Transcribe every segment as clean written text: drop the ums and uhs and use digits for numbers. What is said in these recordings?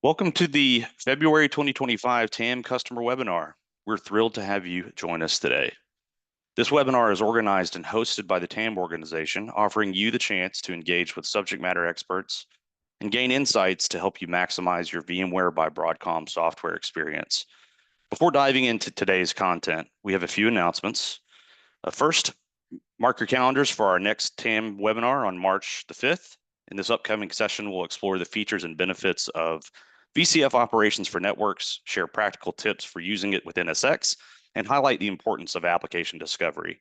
Welcome to the February 2025 TAM customer webinar. We're thrilled to have you join us today. This webinar is organized and hosted by the TAM organization, offering you the chance to engage with subject matter experts and gain insights to help you maximize your VMware by Broadcom software experience. Before diving into today's content, we have a few announcements. First, mark your calendars for our next TAM webinar on March the 5th. In this upcoming session, we'll explore the features and benefits of VCF operations for networks, share practical tips for using it with NSX, and highlight the importance of application discovery.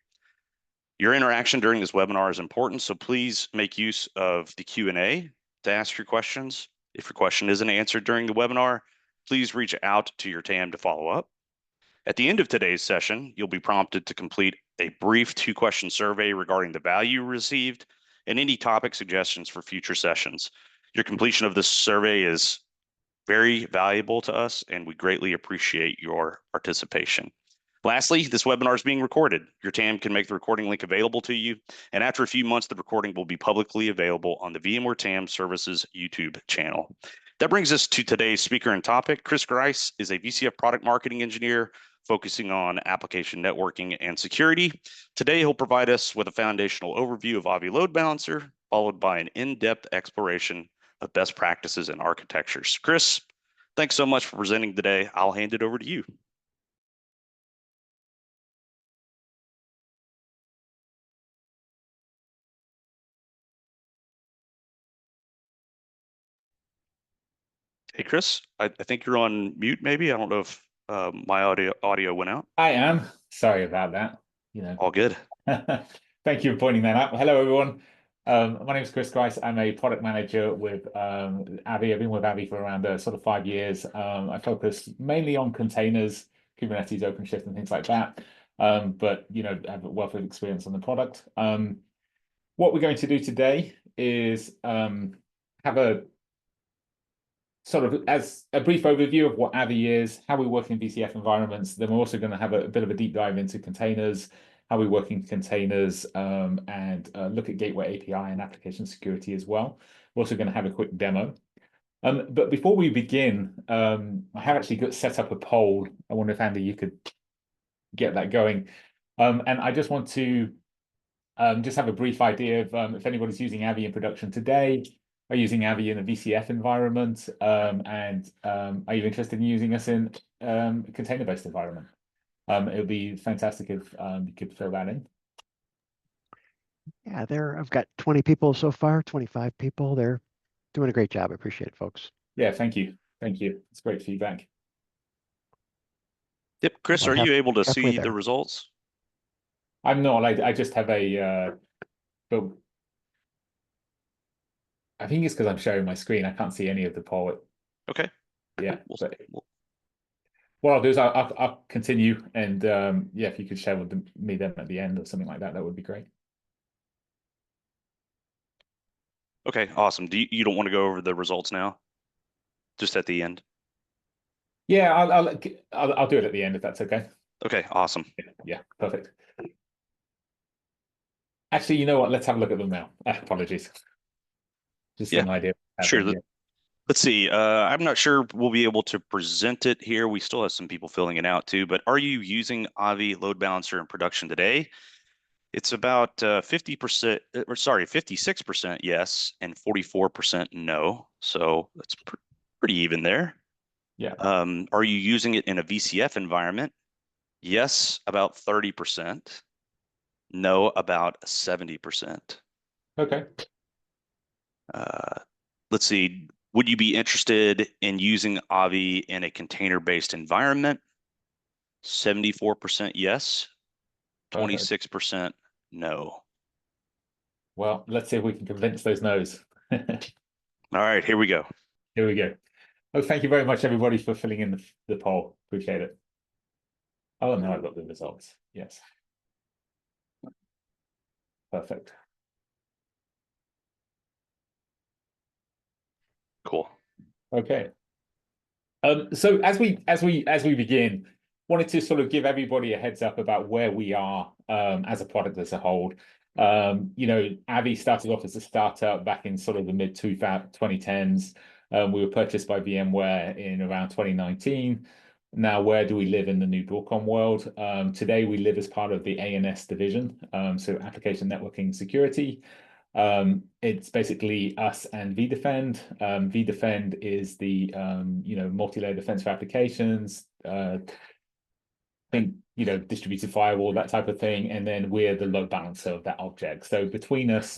Your interaction during this webinar is important, so please make use of the Q&A to ask your questions. If your question isn't answered during the webinar, please reach out to your TAM to follow up. At the end of today's session, you'll be prompted to complete a brief 2-question survey regarding the value received and any topic suggestions for future sessions. Your completion of this survey is very valuable to us, and we greatly appreciate your participation. Lastly, this webinar is being recorded. Your TAM can make the recording link available to you, and after a few months, the recording will be publicly available on the VMware TAM Services YouTube channel. That brings us to today's speaker and topic. Chris Grice is a VCF product marketing engineer focusing on application networking and security. Today, he'll provide us with a foundational overview of Avi Load Balancer, followed by an in-depth exploration of best practices and architectures. Chris, thanks so much for presenting today. I'll hand it over to you. Hey, Chris, I think you're on mute, maybe. I don't know if my audio went out. I am. Sorry about that. All good. Thank you for pointing that out. Hello, everyone. My name is Chris Grice. I'm a product manager with Avi. I've been with Avi for around sort of 5 years. I focus mainly on containers, Kubernetes, OpenShift, and things like that. But have a wealth of experience on the product. What we're going to do today is have a sort of as a brief overview of what Avi is, how we work in VCF environments. Then we're also going to have a bit of a deep dive into containers, how we work in containers, and look at gateway API and application security as well. We're also going to have a quick demo. But before we begin, I have actually set up a poll. I wonder if, Andy, you could get that going. And I just want to just have a brief idea of if anybody's using Avi in production today, are using Avi in a VCF environment, and are you interested in using us in a container-based environment? It would be fantastic if you could fill that in. Yeah, I've got 20 people so far, 25 people. They're doing a great job. I appreciate it, folks. Yeah, thank you. Thank you. It's great feedback. Yep, Chris, are you able to see the results? I'm not. I just have a I think it's because I'm sharing my screen. I can't see any of the poll. Okay. Yeah. What I'll do is I'll continue, and yeah, if you could share with me them at the end or something like that, that would be great. Okay, awesome. You don't want to go over the results now? Just at the end? Yeah, I'll do it at the end if that's okay. Okay, awesome. Yeah, perfect. Actually, you know what? Let's have a look at them now. Apologies. Just an idea. Sure. Let's see. I'm not sure we'll be able to present it here. We still have some people filling it out too, but are you using Avi Load Balancer in production today? It's about 50%, or sorry, 56% yes, and 44% no. So that's pretty even there. Yeah. Are you using it in a VCF environment? Yes, about 30%. No, about 70%. Okay. Let's see. Would you be interested in using Avi in a container-based environment? 74% yes, 26% no. Well, let's see if we can convince those no's. All right, here we go. Here we go. Oh, thank you very much, everybody, for filling in the poll. Appreciate it. Oh, no, I've got the results. Yes. Perfect. Cool. Okay. So as we begin, wanted to sort of give everybody a heads up about where we are as a product as a whole. Avi started off as a startup back in sort of the mid 2010s. We were purchased by VMware in around 2019. Now, where do we live in the new Broadcom world? Today, we live as part of the ANS division, so Application Networking Security. It's basically us and vDefend. vDefend is the multi-layer defense for applications. Think distributed firewall, that type of thing, and then we're the load balancer of that object. So between us,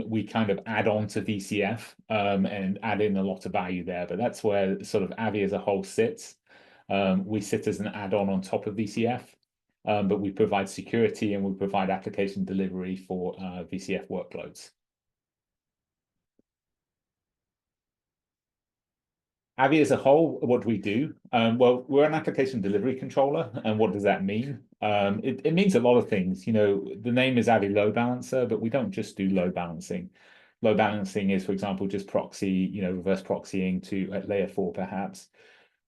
we kind of add on to VCF and add in a lot of value there. But that's where sort of Avi as a whole sits. We sit as an add-on on top of VCF, but we provide security and we provide application delivery for VCF workloads. Avi as a whole, what do we do? Well, we're an application delivery controller, and what does that mean? It means a lot of things. The name is Avi Load Balancer, but we don't just do load balancing. Load balancing is, for example, just proxy, reverse proxying to at layer 4, perhaps.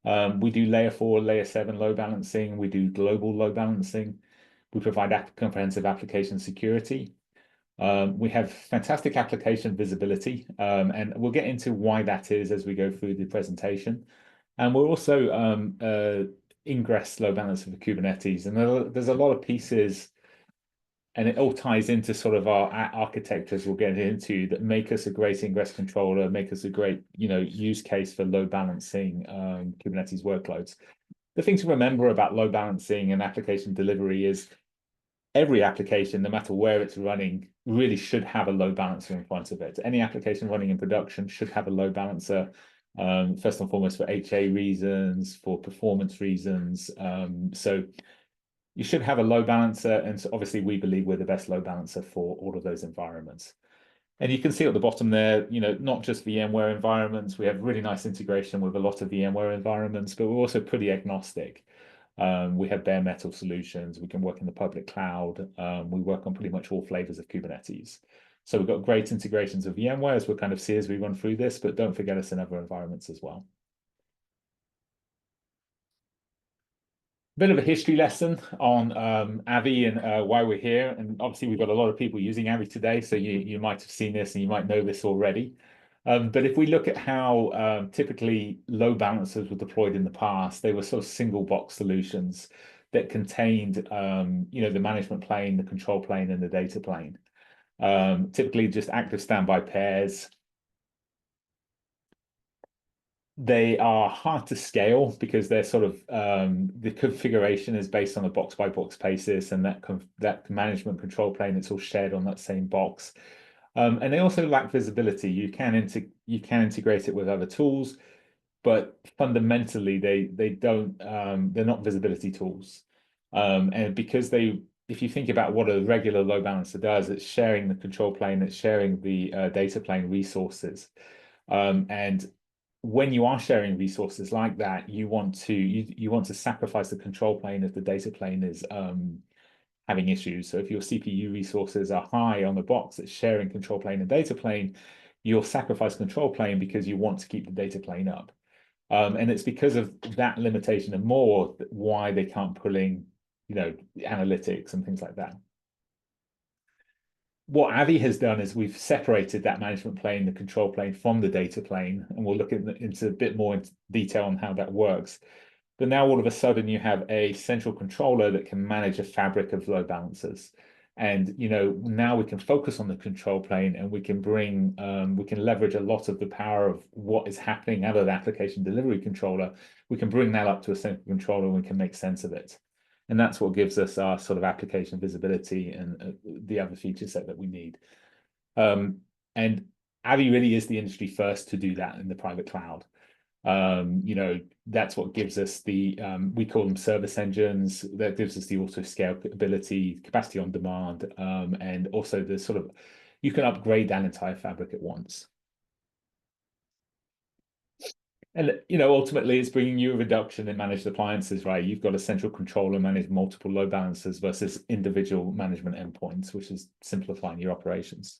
We do layer 4, layer 7 load balancing. We do global load balancing. We provide comprehensive application security. We have fantastic application visibility, and we'll get into why that is as we go through the presentation. And we're also ingress load balancer for Kubernetes, and there's a lot of pieces, and it all ties into sort of our architectures we'll get into that make us a great ingress controller, make us a great use case for load balancing Kubernetes workloads. The thing to remember about load balancing and application delivery is every application, no matter where it's running, really should have a load balancer in front of it. Any application running in production should have a load balancer, first and foremost for HA reasons, for performance reasons. So you should have a load balancer, and so obviously we believe we're the best load balancer for all of those environments. And you can see at the bottom there, not just VMware environments. We have really nice integration with a lot of VMware environments, but we're also pretty agnostic. We have bare metal solutions. We can work in the public cloud. We work on pretty much all flavors of Kubernetes. So we've got great integrations of VMware, as we'll kind of see as we run through this, but don't forget us in other environments as well. Bit of a history lesson on Avi and why we're here. And obviously, we've got a lot of people using Avi today, so you might have seen this and you might know this already. But if we look at how typically load balancers were deployed in the past, they were sort of single box solutions that contained the management plane, the control plane, and the data plane. Typically just active standby pairs. They are hard to scale because they're sort of the configuration is based on a box by box basis, and that management control plane, it's all shared on that same box. And they also lack visibility. You can integrate it with other tools, but fundamentally they don't. They're not visibility tools. And because if you think about what a regular load balancer does, it's sharing the control plane, it's sharing the data plane resources. And when you are sharing resources like that, you want to sacrifice the control plane if the data plane is having issues. So if your CPU resources are high on the box that's sharing control plane and data plane, you'll sacrifice control plane because you want to keep the data plane up. And it's because of that limitation and more why they can't pull in, analytics and things like that. What Avi has done is we've separated that management plane, the control plane, from the data plane, and we'll look into a bit more detail on how that works. But now all of a sudden you have a central controller that can manage a fabric of load balancers. And now we can focus on the control plane, and we can leverage a lot of the power of what is happening out of the application delivery controller. We can bring that up to a central controller, and we can make sense of it. And that's what gives us our sort of application visibility and the other feature set that we need. And Avi really is the industry first to do that in the private cloud. That's what gives us the, we call them service engines, that gives us the auto scale ability, capacity on demand, and also the sort of, you can upgrade that entire fabric at once. And, ultimately it's bringing you a reduction in managed appliances, right? You've got a central controller manage multiple load balancers versus individual management endpoints, which is simplifying your operations.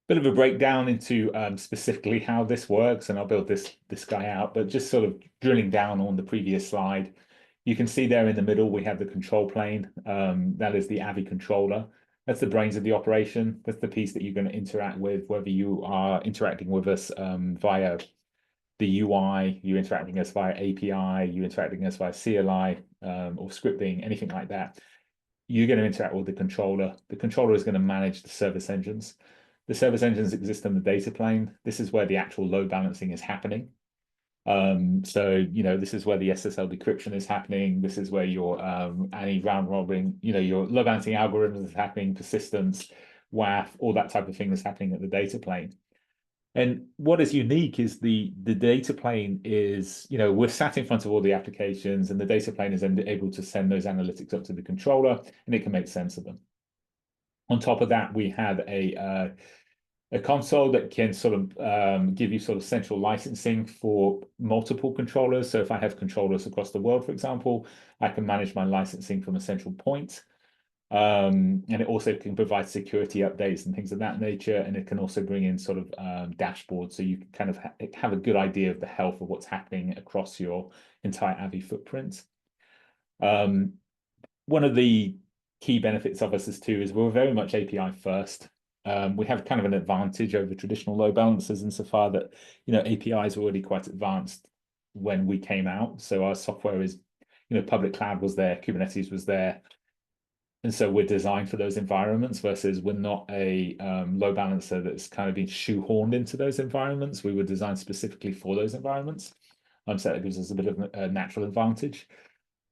Bit of a breakdown into specifically how this works, and I'll build this guy out, but just sort of drilling down on the previous slide. You can see there in the middle, we have the control plane. That is the Avi controller. That's the brains of the operation. That's the piece that you're going to interact with, whether you are interacting with us via the UI, you're interacting with us via API, you're interacting with us via CLI or scripting, anything like that. You're going to interact with the controller. The controller is going to manage the service engines. The service engines exist in the data plane. This is where the actual load balancing is happening. So, this is where the SSL decryption is happening. This is where your any round robin, your load balancing algorithms is happening, persistence, WAF, all that type of thing is happening at the data plane. And what is unique is the data plane is, we're sat in front of all the applications, and the data plane is able to send those analytics up to the controller, and it can make sense of them. On top of that, we have a console that can sort of give you sort of central licensing for multiple controllers. So if I have controllers across the world, for example, I can manage my licensing from a central point. And it also can provide security updates and things of that nature. And it can also bring in sort of dashboards, so you can kind of have a good idea of the health of what's happening across your entire Avi footprint. One of the key benefits of us is we're very much API first. We have kind of an advantage over traditional load balancers insofar that, APIs were already quite advanced when we came out. So our software is, public cloud was there, Kubernetes was there. And so we're designed for those environments versus we're not a load balancer that's kind of been shoehorned into those environments. We were designed specifically for those environments. So that gives us a bit of a natural advantage.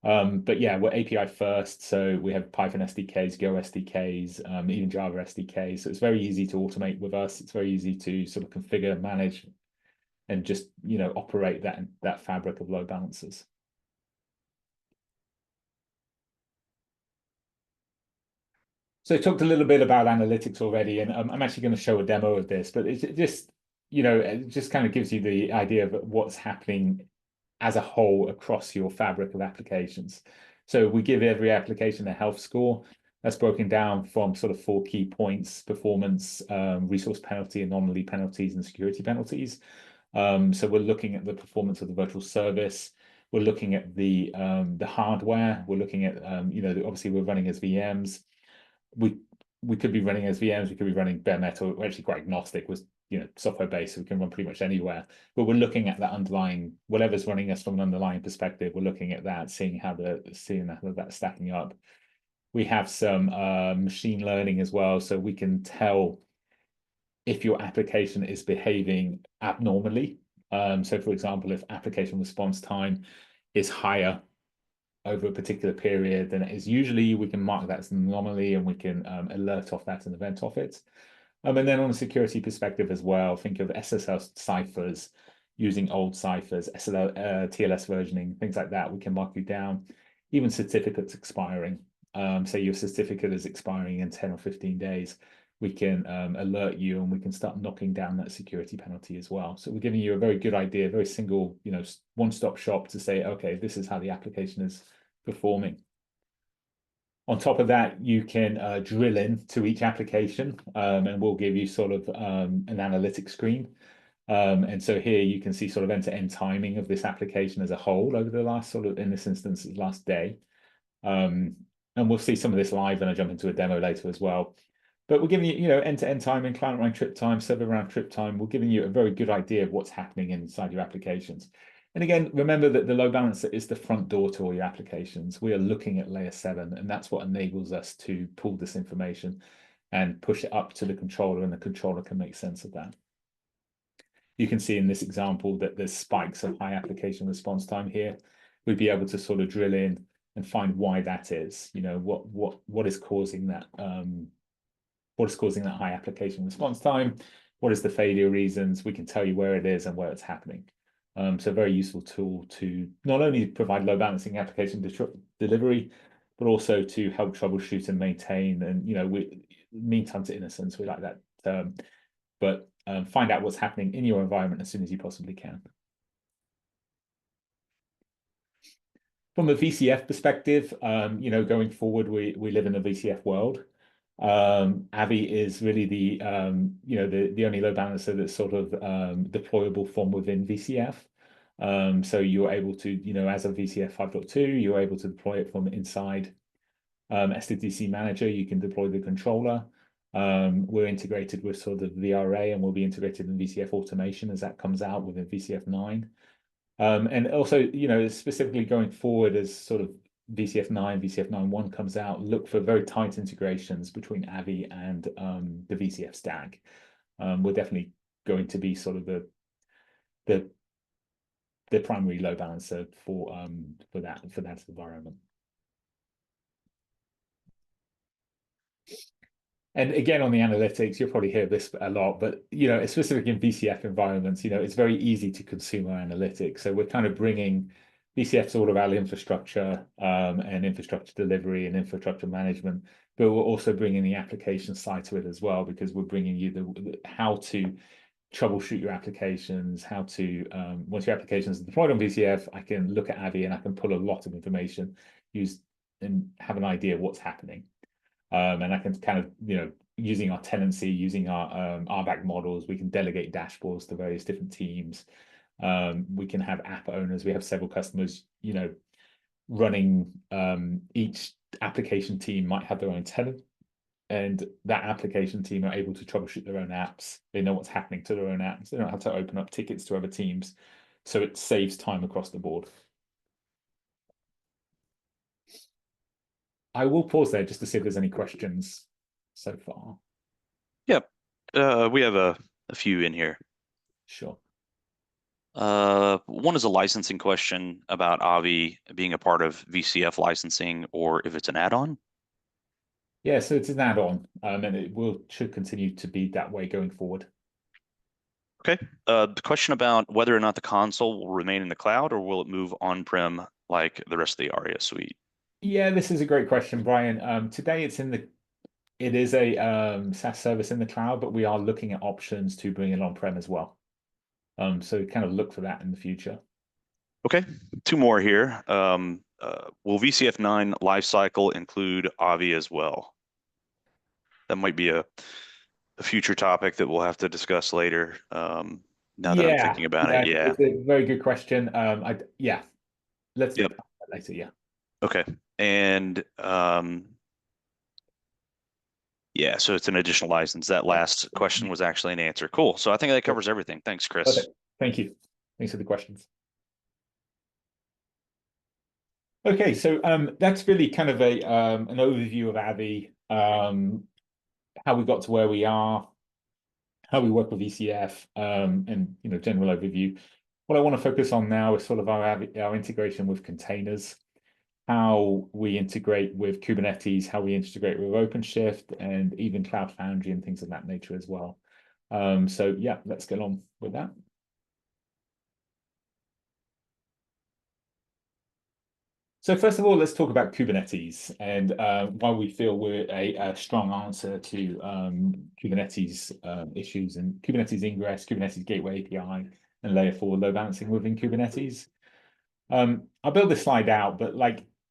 But yeah, we're API first. So we have Python SDKs, Go SDKs, even Java SDKs. So it's very easy to automate with us. It's very easy to sort of configure, manage, and just, operate that fabric of load balancers. So I talked a little bit about analytics already, and I'm actually going to show a demo of this, but it just kind of gives you the idea of what's happening as a whole across your fabric of applications. So we give every application a health score that's broken down from sort of 4 key points: performance, resource penalty, anomaly penalties, and security penalties. So we're looking at the performance of the virtual service. We're looking at the hardware. We're looking at, obviously we're running as VMs. We could be running as VMs, we could be running bare metal. We're actually quite agnostic with software based, so we can run pretty much anywhere. But we're looking at that underlying, whatever's running us from an underlying perspective, we're looking at that, seeing how that's stacking up. We have some machine learning as well, so we can tell if your application is behaving abnormally. So for example, if application response time is higher over a particular period than it is usually, we can mark that as an anomaly, and we can alert off that and event off it. And then on a security perspective as well, think of SSL ciphers, using old ciphers, TLS versioning, things like that. We can mark you down. Even certificates expiring. Say your certificate is expiring in 10 or 15 days, we can alert you, and we can start knocking down that security penalty as well. So we're giving you a very good idea, very single, one-stop shop to say, okay, this is how the application is performing. On top of that, you can drill in to each application, and we'll give you sort of an analytics screen. And so here you can see sort of end-to-end timing of this application as a whole over the last in this instance, last day. And we'll see some of this live when I jump into a demo later as well. But we're giving you, end-to-end timing, client round trip time, server round trip time. We're giving you a very good idea of what's happening inside your applications. And again, remember that the load balancer is the front door to all your applications. We are looking at layer 7, and that's what enables us to pull this information and push it up to the controller, and the controller can make sense of that. You can see in this example that there's spikes of high application response time here. We'd be able to sort of drill in and find why that is. What is causing that? What is causing that high application response time? What is the failure reasons? We can tell you where it is and where it's happening. So a very useful tool to not only provide load balancing application delivery, but also to help troubleshoot and maintain. And mean time to innocence, we like that term. But find out what's happening in your environment as soon as you possibly can. From a VCF perspective, going forward, we live in a VCF world. Avi is really the only load balancer that's sort of deployable from within VCF. So you're able to, as a VCF 5.2, you're able to deploy it from inside SDDC Manager, you can deploy the controller. We're integrated with sort of VRA, and we'll be integrated in VCF automation as that comes out within VCF 9. And also, specifically going forward as sort of VCF 9, VCF 9.1 comes out, look for very tight integrations between Avi and the VCF stack. We're definitely going to be sort of the primary load balancer for that environment. And again, on the analytics, you'll probably hear this a lot, but specifically in VCF environments, it's very easy to consume our analytics. So we're kind of bringing VCF's all about infrastructure and infrastructure delivery and infrastructure management, but we're also bringing the application side to it as well, because we're bringing you how to troubleshoot your applications, how to once your application is deployed on VCF, I can look at Avi and I can pull a lot of information, and have an idea of what's happening. And I can kind of, using our tenancy, using our RBAC models, we can delegate dashboards to various different teams. We can have app owners. We have several customers, running, each application team might have their own tenant, and that application team are able to troubleshoot their own apps. They know what's happening to their own apps. They don't have to open up tickets to other teams. So it saves time across the board. I will pause there just to see if there's any questions so far. Yep. We have a few in here. Sure. One is a licensing question about Avi being a part of VCF licensing, or if it's an add-on. Yeah, so it's an add-on, and it should continue to be that way going forward. Okay. The question about whether or not the console will remain in the cloud, or will it move on-prem like the rest of the ARIA suite? Yeah, this is a great question, Brian. Today it is a SaaS service in the cloud, but we are looking at options to bring it on-prem as well. So kind of look for that in the future. Okay, two more here. Will VCF 9 lifecycle include Avi as well? That might be a future topic that we'll have to discuss later. Now that I'm thinking about it, yeah. It's a very good question. Let's talk about that later, yeah. Okay, and yeah, so it's an additional license. That last question was actually an answer. Cool. So I think that covers everything. Thanks, Chris. Perfect. Thank you. Thanks for the questions. Okay, so that's really kind of an overview of Avi, how we got to where we are, how we work with VCF, and general overview. What I want to focus on now is sort of our integration with containers, how we integrate with Kubernetes, how we integrate with OpenShift, and even Cloud Foundry and things of that nature as well. So yeah, let's get on with that. So first of all, let's talk about Kubernetes and why we feel we're a strong answer to Kubernetes issues, and Kubernetes ingress, Kubernetes gateway API, and layer 4 load balancing within Kubernetes. I'll build this slide out, but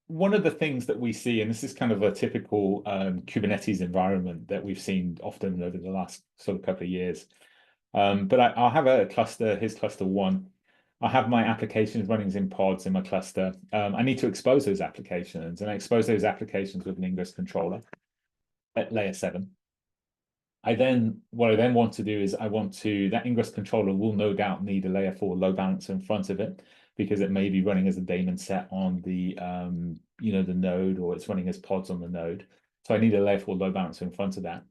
one of the things that we see, and this is kind of a typical Kubernetes environment that we've seen often over the last sort of couple of years. But I'll have a cluster, here's cluster 1. I have my applications running in pods in my cluster. I need to expose those applications, and I expose those applications with an ingress controller at layer 7. What I then want to do is that ingress controller will no doubt need a layer 4 load balancer in front of it, because it may be running as a daemon set on the the node, or it's running as pods on the node. So I need a layer 4 load balancer in front of that.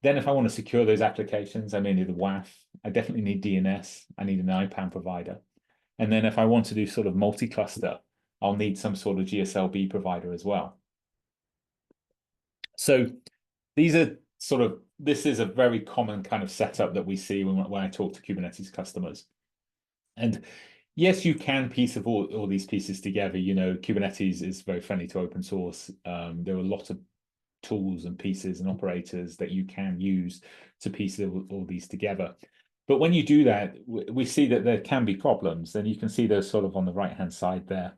Then if I want to secure those applications, I may need a WAF. I definitely need DNS. I need an IPAM provider. And then if I want to do sort of multi-cluster, I'll need some sort of GSLB provider as well. So this is a very common kind of setup that we see when I talk to Kubernetes customers. And yes, you can piece of all these pieces together. Kubernetes is very friendly to open source. There are a lot of tools and pieces and operators that you can use to piece all these together. But when you do that, we see that there can be problems, and you can see those sort of on the right-hand side there.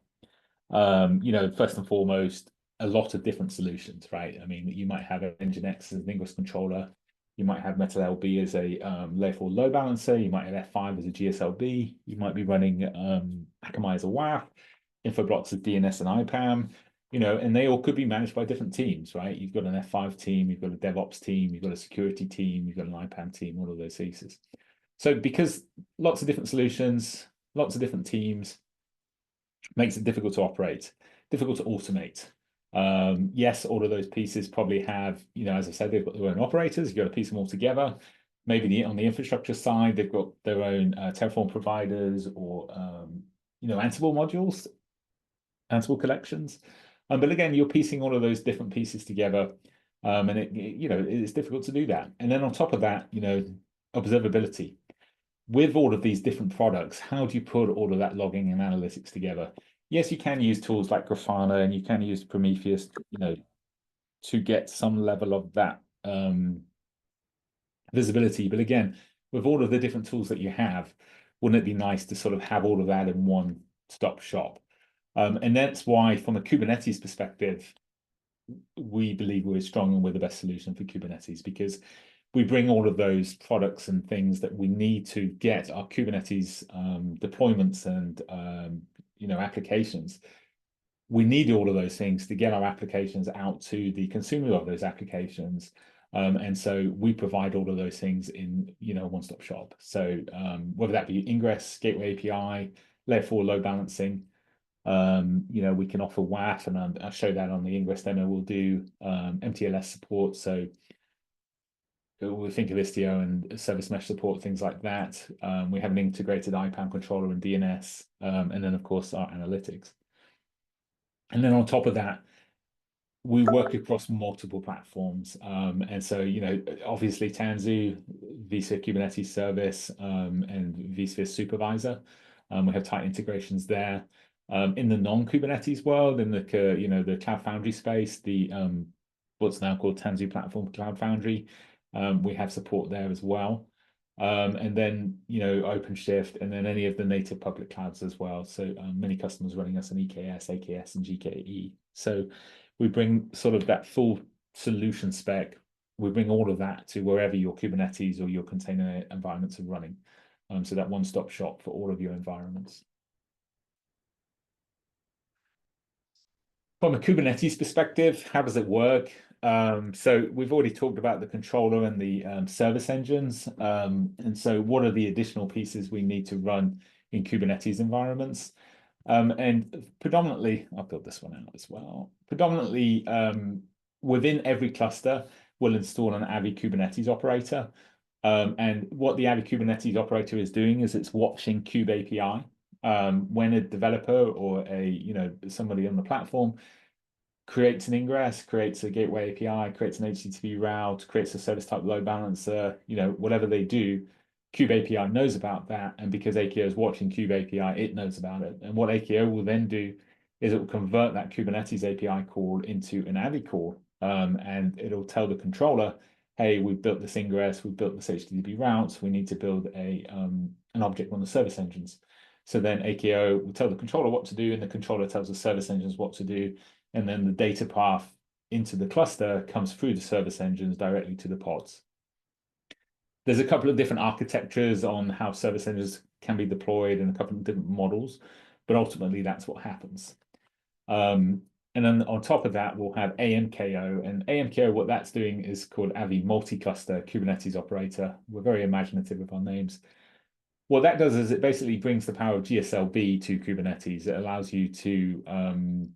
First and foremost, a lot of different solutions, right? I mean, you might have Nginx as an ingress controller. You might have MetalLB as a layer 4 load balancer. You might have F5 as a GSLB. You might be running Akamai as a WAF, Infoblox as DNS and IPAM. and they all could be managed by different teams, right? You've got an F5 team, you've got a DevOps team, you've got a security team, you've got an IPAM team, all of those pieces. So because lots of different solutions, lots of different teams, makes it difficult to operate, difficult to automate. Yes, all of those pieces probably have, as I said, they've got their own operators. You've got to piece them all together. Maybe on the infrastructure side, they've got their own Terraform providers or, Ansible modules, Ansible collections. But again, you're piecing all of those different pieces together. And it's difficult to do that. And then on top of that, observability. With all of these different products, how do you put all of that logging and analytics together? Yes, you can use tools like Grafana and you can use Prometheus, to get some level of that visibility. But again, with all of the different tools that you have, wouldn't it be nice to sort of have all of that in one stop shop? And that's why, from a Kubernetes perspective, we believe we're strong and we're the best solution for Kubernetes, because we bring all of those products and things that we need to get our Kubernetes deployments and applications. We need all of those things to get our applications out to the consumer of those applications. And so we provide all of those things in one-stop shop. So whether that be ingress, gateway API, layer 4 load balancing, we can offer WAF, and I'll show that on the ingress demo. We'll do MTLS support, so we think of Istio and service mesh support, things like that. We have an integrated IPAM controller and DNS, and then of course our analytics. And then on top of that, we work across multiple platforms. And so, obviously Tanzu, vSphere Kubernetes Service, and vSphere Supervisor. We have tight integrations there. In the non-Kubernetes world, in the Cloud Foundry space, the what's now called Tanzu Platform Cloud Foundry, we have support there as well. And then, OpenShift, and then any of the native public clouds as well. So many customers running us on EKS, AKS, and GKE. So we bring sort of that full solution spec. We bring all of that to wherever your Kubernetes or your container environments are running. So that one-stop shop for all of your environments. From a Kubernetes perspective, how does it work? So we've already talked about the controller and the service engines. And so what are the additional pieces we need to run in Kubernetes environments? And predominantly, I'll build this one out as well. Predominantly, within every cluster, we'll install an Avi Kubernetes operator. And what the Avi Kubernetes operator is doing is it's watching Kube API. When a developer or somebody on the platform creates an ingress, creates a gateway API, creates an HTTP route, creates a service type load balancer, whatever they do, Kube API knows about that. And because AKO is watching Kube API, it knows about it. And what AKO will then do is it will convert that Kubernetes API call into an Avi call. And it'll tell the controller, hey, we've built this ingress, we've built this HTTP routes, we need to build an object on the service engines. So then AKO will tell the controller what to do, and the controller tells the service engines what to do. And then the data path into the cluster comes through the service engines directly to the pods. There's a couple of different architectures on how service engines can be deployed and a couple of different models, but ultimately that's what happens. And then on top of that, we'll have AMKO. And AMKO, what that's doing is called Avi Multi-Cluster Kubernetes Operator. We're very imaginative with our names. What that does is it basically brings the power of GSLB to Kubernetes. It allows you to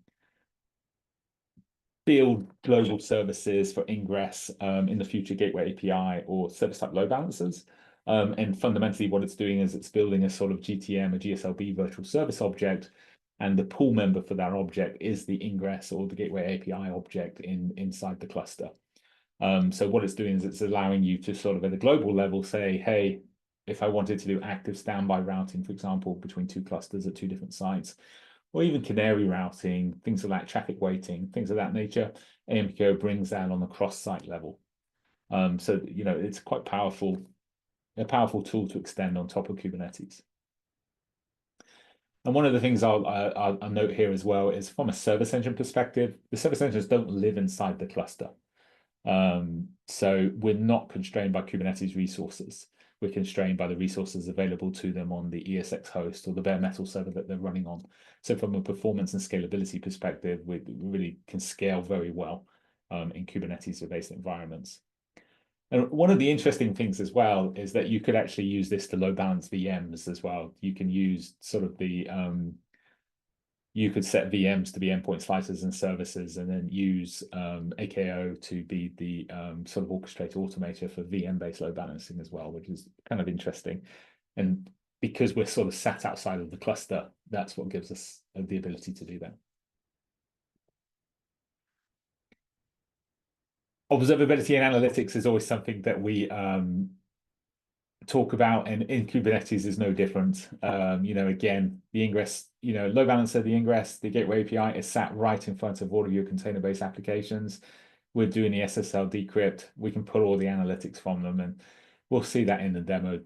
build global services for ingress, in the future gateway API or service type load balancers. And fundamentally what it's doing is it's building a sort of GTM, a GSLB virtual service object, and the pool member for that object is the ingress or the gateway API object inside the cluster. So what it's doing is it's allowing you to sort of at a global level say, hey, if I wanted to do active standby routing, for example, between two clusters at two different sites, or even canary routing, things like traffic weighting, things of that nature, AMKO brings that on the cross-site level. So, it's quite powerful, a powerful tool to extend on top of Kubernetes. And one of the things I'll note here as well is from a service engine perspective, the service engines don't live inside the cluster. So we're not constrained by Kubernetes resources. we're constrained by the resources available to them on the ESX host or the bare metal server that they're running on. So from a performance and scalability perspective, we really can scale very well in Kubernetes-based environments. And one of the interesting things as well is that you could actually use this to load balance VMs as well. You can use sort of the you could set VMs to be endpoint slicers and services, and then use AKO to be the sort of orchestrator automator for VM-based load balancing as well, which is kind of interesting. And because we're sort of sat outside of the cluster, that's what gives us the ability to do that. Observability and analytics is always something that we talk about, and in Kubernetes is no different. Again, the ingress, load balancer, the ingress, the gateway API is sat right in front of all of your container-based applications. We're doing the SSL decrypt. We can pull all the analytics from them, and we'll see that in the demo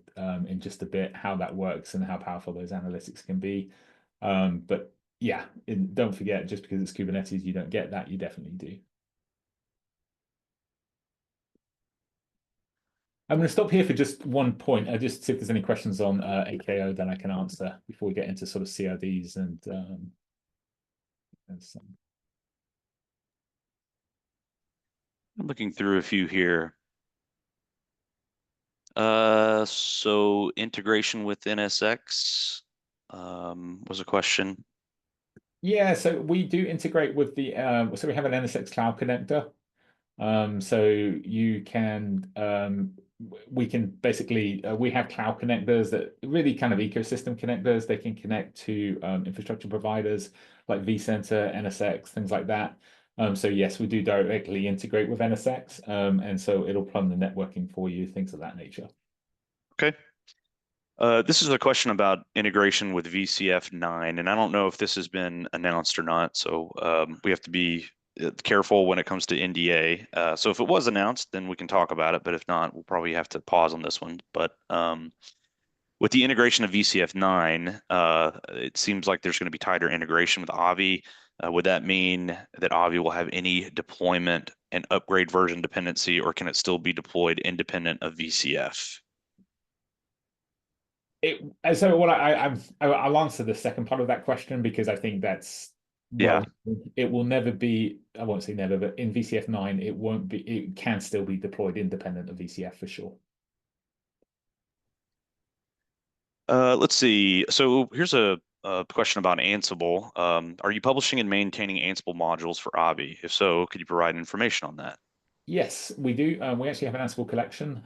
in just a bit, how that works and how powerful those analytics can be. But yeah, don't forget, just because it's Kubernetes, you don't get that. You definitely do. I'm going to stop here for just one point. Just see if there's any questions on AKO that I can answer before we get into sort of CRDs and some. I'm looking through a few here. So integration with NSX was a question. Yeah, so we do integrate with the so we have an NSX cloud connector. So you can we can basically we have cloud connectors that really kind of ecosystem connectors. They can connect to infrastructure providers like vCenter, NSX, things like that. So yes, we do directly integrate with NSX, and so it'll plumb the networking for you, things of that nature. Okay. This is a question about integration with VCF 9, and I don't know if this has been announced or not, so we have to be careful when it comes to NDA. So if it was announced, then we can talk about it, but if not, we'll probably have to pause on this one. But with the integration of VCF 9, it seems like there's going to be tighter integration with Avi. Would that mean that Avi will have any deployment and upgrade version dependency, or can it still be deployed independent of VCF? So what I'll answer the second part of that question, because I think that's, well, it will never be, I won't say never, but in VCF 9, it can still be deployed independent of VCF for sure. Let's see. So here's a question about Ansible. Are you publishing and maintaining Ansible modules for Avi? If so, could you provide information on that? Yes, we do. We actually have an Ansible collection.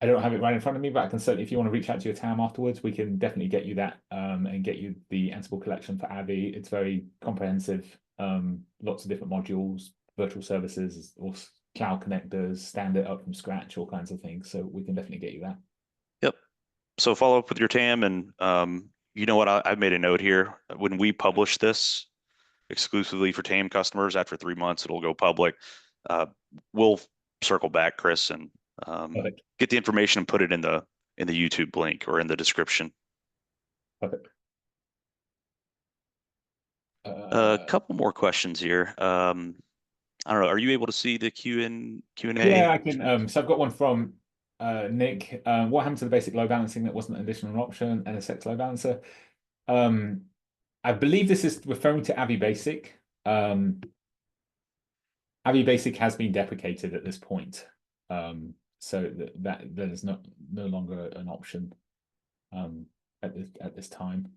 I don't have it right in front of me, but I can certainly, if you want to reach out to your TAM afterwards, we can definitely get you that and get you the Ansible collection for Avi. It's very comprehensive, lots of different modules, virtual services, or cloud connectors, stand it up from scratch, all kinds of things. So we can definitely get you that. Yep. So follow up with your TAM, and you know what? I've made a note here. When we publish this exclusively for TAM customers, after 3 months, it'll go public. We'll circle back, Chris, and get the information and put it in the YouTube link or in the description. Perfect. A couple more questions here. I don't know. Are you able to see the Q&A? Yeah, I can. So I've got one from Nick. What happened to the basic load balancing that wasn't an additional option, NSX load balancer? I believe this is referring to Avi Basic. Avi Basic has been deprecated at this point. So that is no longer an option at this time.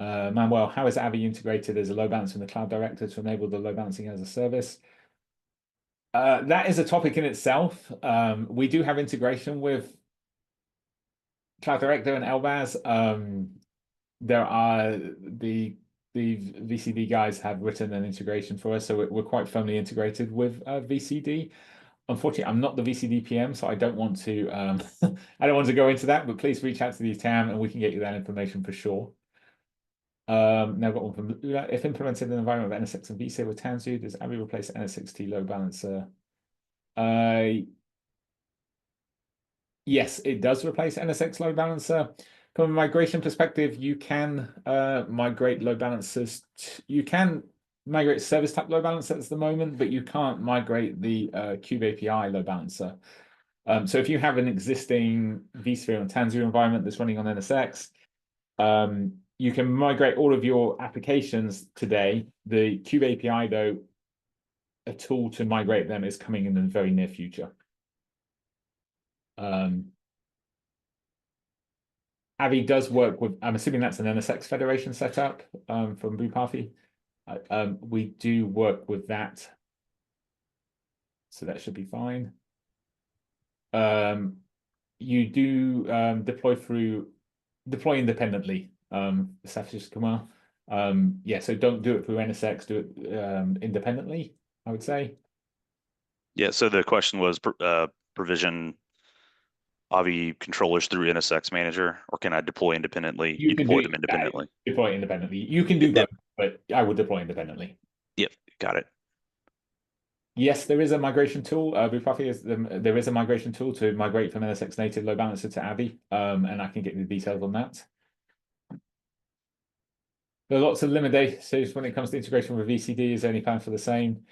Manuel, how is Avi integrated as a load balancer in the cloud director to enable the load balancing as a service? That is a topic in itself. We do have integration with Cloud Director and LBAS. There are the VCD guys have written an integration for us, so we're quite firmly integrated with VCD. Unfortunately, I'm not the VCD PM, so I don't want to I don't want to go into that, but please reach out to the TAM and we can get you that information for sure. Now I've got one from Lula. If implemented in an environment of NSX and vSphere with Tanzu, does Avi replace NSXT load balancer? Yes, it does replace NSX load balancer. From a migration perspective, you can migrate load balancers. You can migrate service type load balancers at the moment, but you can't migrate the Kube API load balancer. So if you have an existing vSphere and Tanzu environment that's running on NSX, you can migrate all of your applications today. The Kube API, though, a tool to migrate them is coming in the very near future. Avi does work with, I'm assuming that's an NSX Federation setup from Bhupathi. We do work with that. So that should be fine. You do deploy independently, Satish Kumar. Yeah, so don't do it through NSX, do it independently, I would say. Yeah, so the question was provision Avi controllers through NSX Manager, or can I deploy independently? You deploy them independently. Deploy independently. You can do both, but I would deploy independently. Yep, got it. Yes, there is a migration tool. There is a migration tool to migrate from NSX native load balancer to Avi, and I can get the details on that. There are lots of limitations when it comes to integration with VCD. Is there any plan for the same?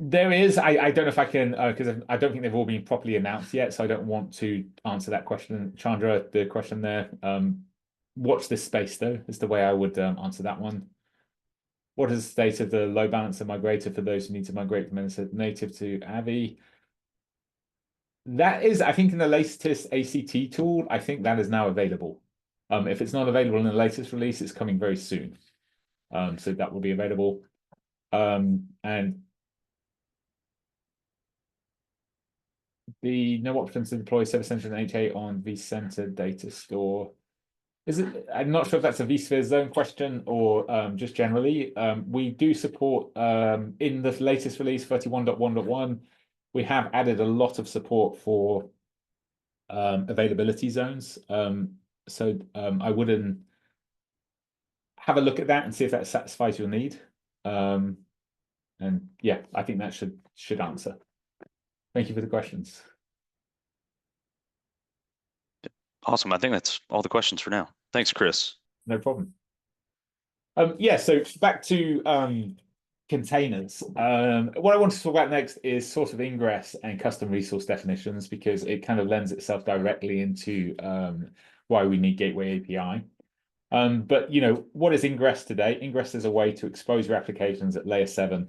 There is. I don't know if I can, because I don't think they've all been properly announced yet, so I don't want to answer that question. Chandra, the question there. Watch this space, though, is the way I would answer that one. What is the state of the load balancer migrator for those who need to migrate from NSX native to Avi? That is, I think, in the latest ACT tool, I think that is now available. If it's not available in the latest release, it's coming very soon. So that will be available. And the no option to deploy Service Center and HA on vCenter data store. Is it? I'm not sure if that's a vSphere zone question or just generally. We do support in the latest release 31.1.1. We have added a lot of support for availability zones. So I wouldn't have a look at that and see if that satisfies your need. And yeah, I think that should answer. Thank you for the questions. Awesome. I think that's all the questions for now. Thanks, Chris. No problem. Yeah, so back to containers. What I want to talk about next is source of ingress and custom resource definitions, because it kind of lends itself directly into why we need Gateway API. But what is ingress today? Ingress is a way to expose your applications at layer 7,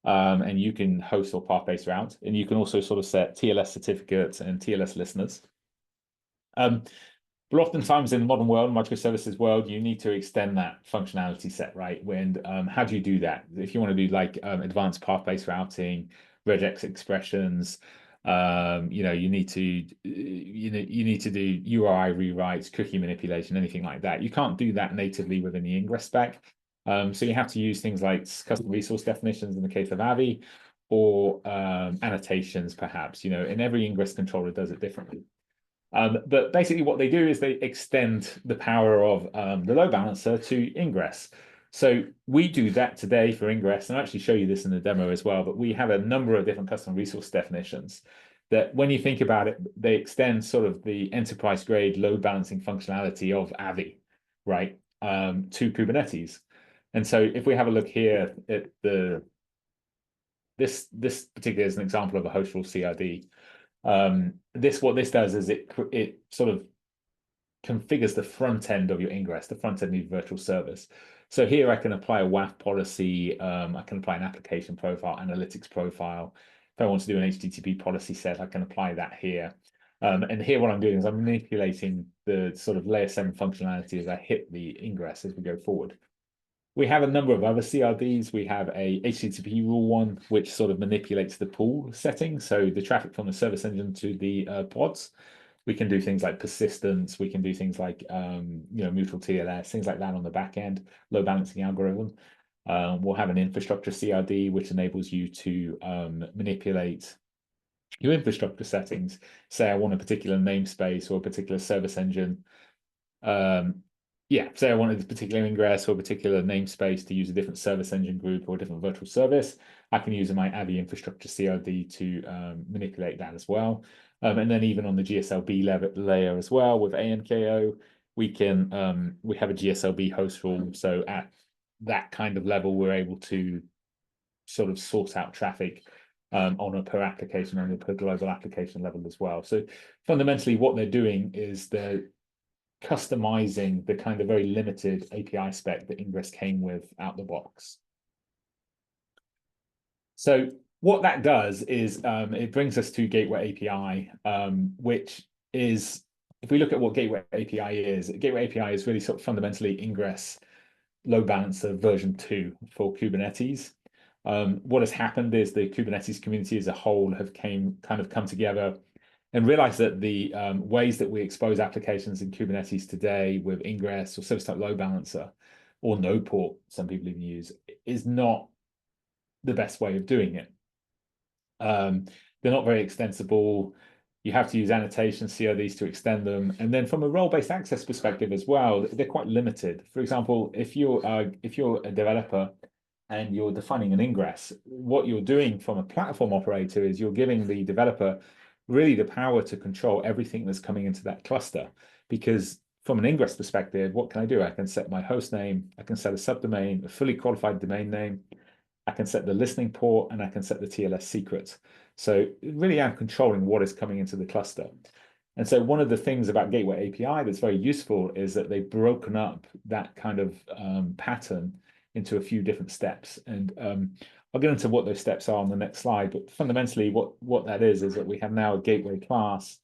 and you can host or path-based route, and you can also sort of set TLS certificates and TLS listeners. But oftentimes in the modern world, microservices world, you need to extend that functionality set, right? How do you do that? If you want to do like advanced path-based routing, regex expressions, you need to do URI rewrites, cookie manipulation, anything like that. You can't do that natively within the ingress spec. So you have to use things like custom resource definitions in the case of Avi, or annotations, perhaps. And every ingress controller does it differently. But basically what they do is they extend the power of the load balancer to ingress. So we do that today for ingress, and I'll actually show you this in the demo as well, but we have a number of different custom resource definitions that, when you think about it, they extend sort of the enterprise grade load balancing functionality of Avi, right, to Kubernetes. And so if we have a look here at this particularly is an example of a host rule CRD. What this does is it sort of configures the front end of your ingress, the front end of your virtual service. So here I can apply a WAF policy, I can apply an application profile, analytics profile. If I want to do an HTTP policy set, I can apply that here. And here what I'm doing is I'm manipulating the sort of layer 7 functionality as I hit the ingress as we go forward. We have a number of other CRDs. We have a HTTP rule one, which sort of manipulates the pool setting. So the traffic from the service engine to the pods. We can do things like persistence. We can do things like mutual TLS, things like that on the back end, load balancing algorithm. We'll have an infrastructure CRD, which enables you to manipulate your infrastructure settings. Say I want a particular namespace or a particular service engine. Say I wanted a particular ingress or a particular namespace to use a different service engine group or a different virtual service. I can use my Avi infrastructure CRD to manipulate that as well. And then even on the GSLB layer as well with ANKO, we have a GSLB host rule. So at that kind of level, we're able to sort of sort out traffic on a per application and a per global application level as well. So fundamentally, what they're doing is they're customizing the kind of very limited API spec that Ingress came with out the box. So what that does is it brings us to Gateway API, which is, if we look at what Gateway API is really sort of fundamentally Ingress load balancer version 2 for Kubernetes. What has happened is the Kubernetes community as a whole have come together and realized that the ways that we expose applications in Kubernetes today with Ingress or service type load balancer or node port, some people even use, is not the best way of doing it. They're not very extensible. You have to use annotations, CRDs to extend them. And then from a role-based access perspective as well, they're quite limited. For example, if you're a developer and you're defining an ingress, what you're doing from a platform operator is you're giving the developer really the power to control everything that's coming into that cluster. Because from an ingress perspective, what can I do? I can set my host name, I can set a subdomain, a fully qualified domain name, I can set the listening port, and I can set the TLS secret. So really I'm controlling what is coming into the cluster. And so one of the things about Gateway API that's very useful is that they've broken up that kind of pattern into a few different steps. And I'll get into what those steps are on the next slide. But fundamentally, what that is that we have now a gateway class,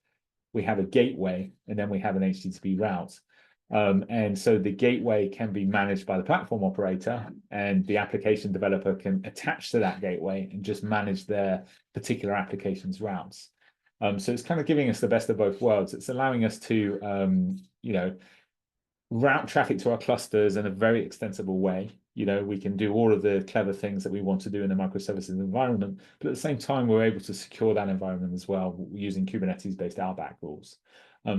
we have a gateway, and then we have an HTTP route. And so the gateway can be managed by the platform operator, and the application developer can attach to that gateway and just manage their particular application's routes. So it's kind of giving us the best of both worlds. It's allowing us to, route traffic to our clusters in a very extensible way. We can do all of the clever things that we want to do in a microservices environment, but at the same time, we're able to secure that environment as well using Kubernetes-based RBAC rules.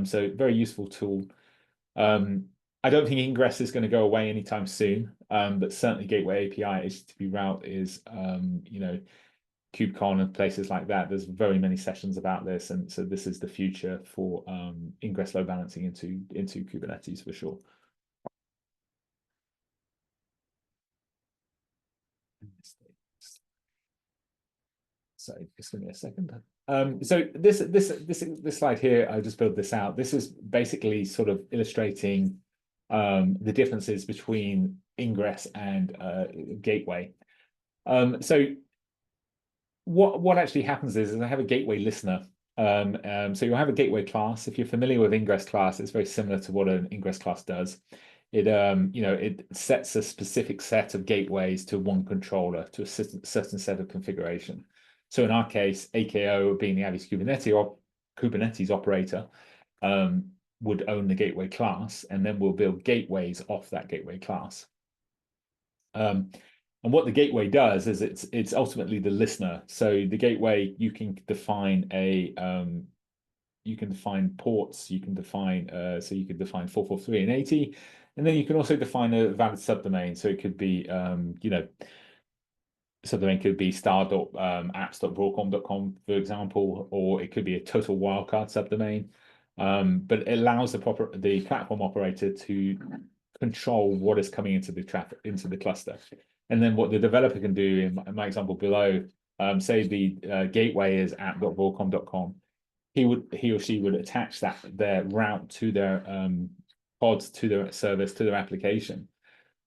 So very useful tool. I don't think Ingress is going to go away anytime soon, but certainly Gateway API, HTTP route is, KubeCon and places like that. There's very many sessions about this, and so this is the future for Ingress load balancing into Kubernetes for sure. So just give me a second. So this slide here, I just built this out. This is basically sort of illustrating the differences between Ingress and Gateway. So what actually happens is I have a gateway listener. So you'll have a gateway class. If you're familiar with Ingress class, it's very similar to what an Ingress class does. It sets a specific set of gateways to one controller, to a certain set of configuration. So in our case, AKO being the Avi's Kubernetes operator would own the gateway class, and then we'll build gateways off that gateway class. And what the gateway does is it's ultimately the listener. So the gateway, you can define ports, you can define 443 and 80, and then you can also define a valid subdomain. So it could be subdomain could be star.apps.broadcom.com, for example, or it could be a total wildcard subdomain. But it allows the platform operator to control what is coming into the traffic, into the cluster. And then what the developer can do in my example below, say the gateway is app.broadcom.com, he or she would attach their route to their pods, to their service, to their application.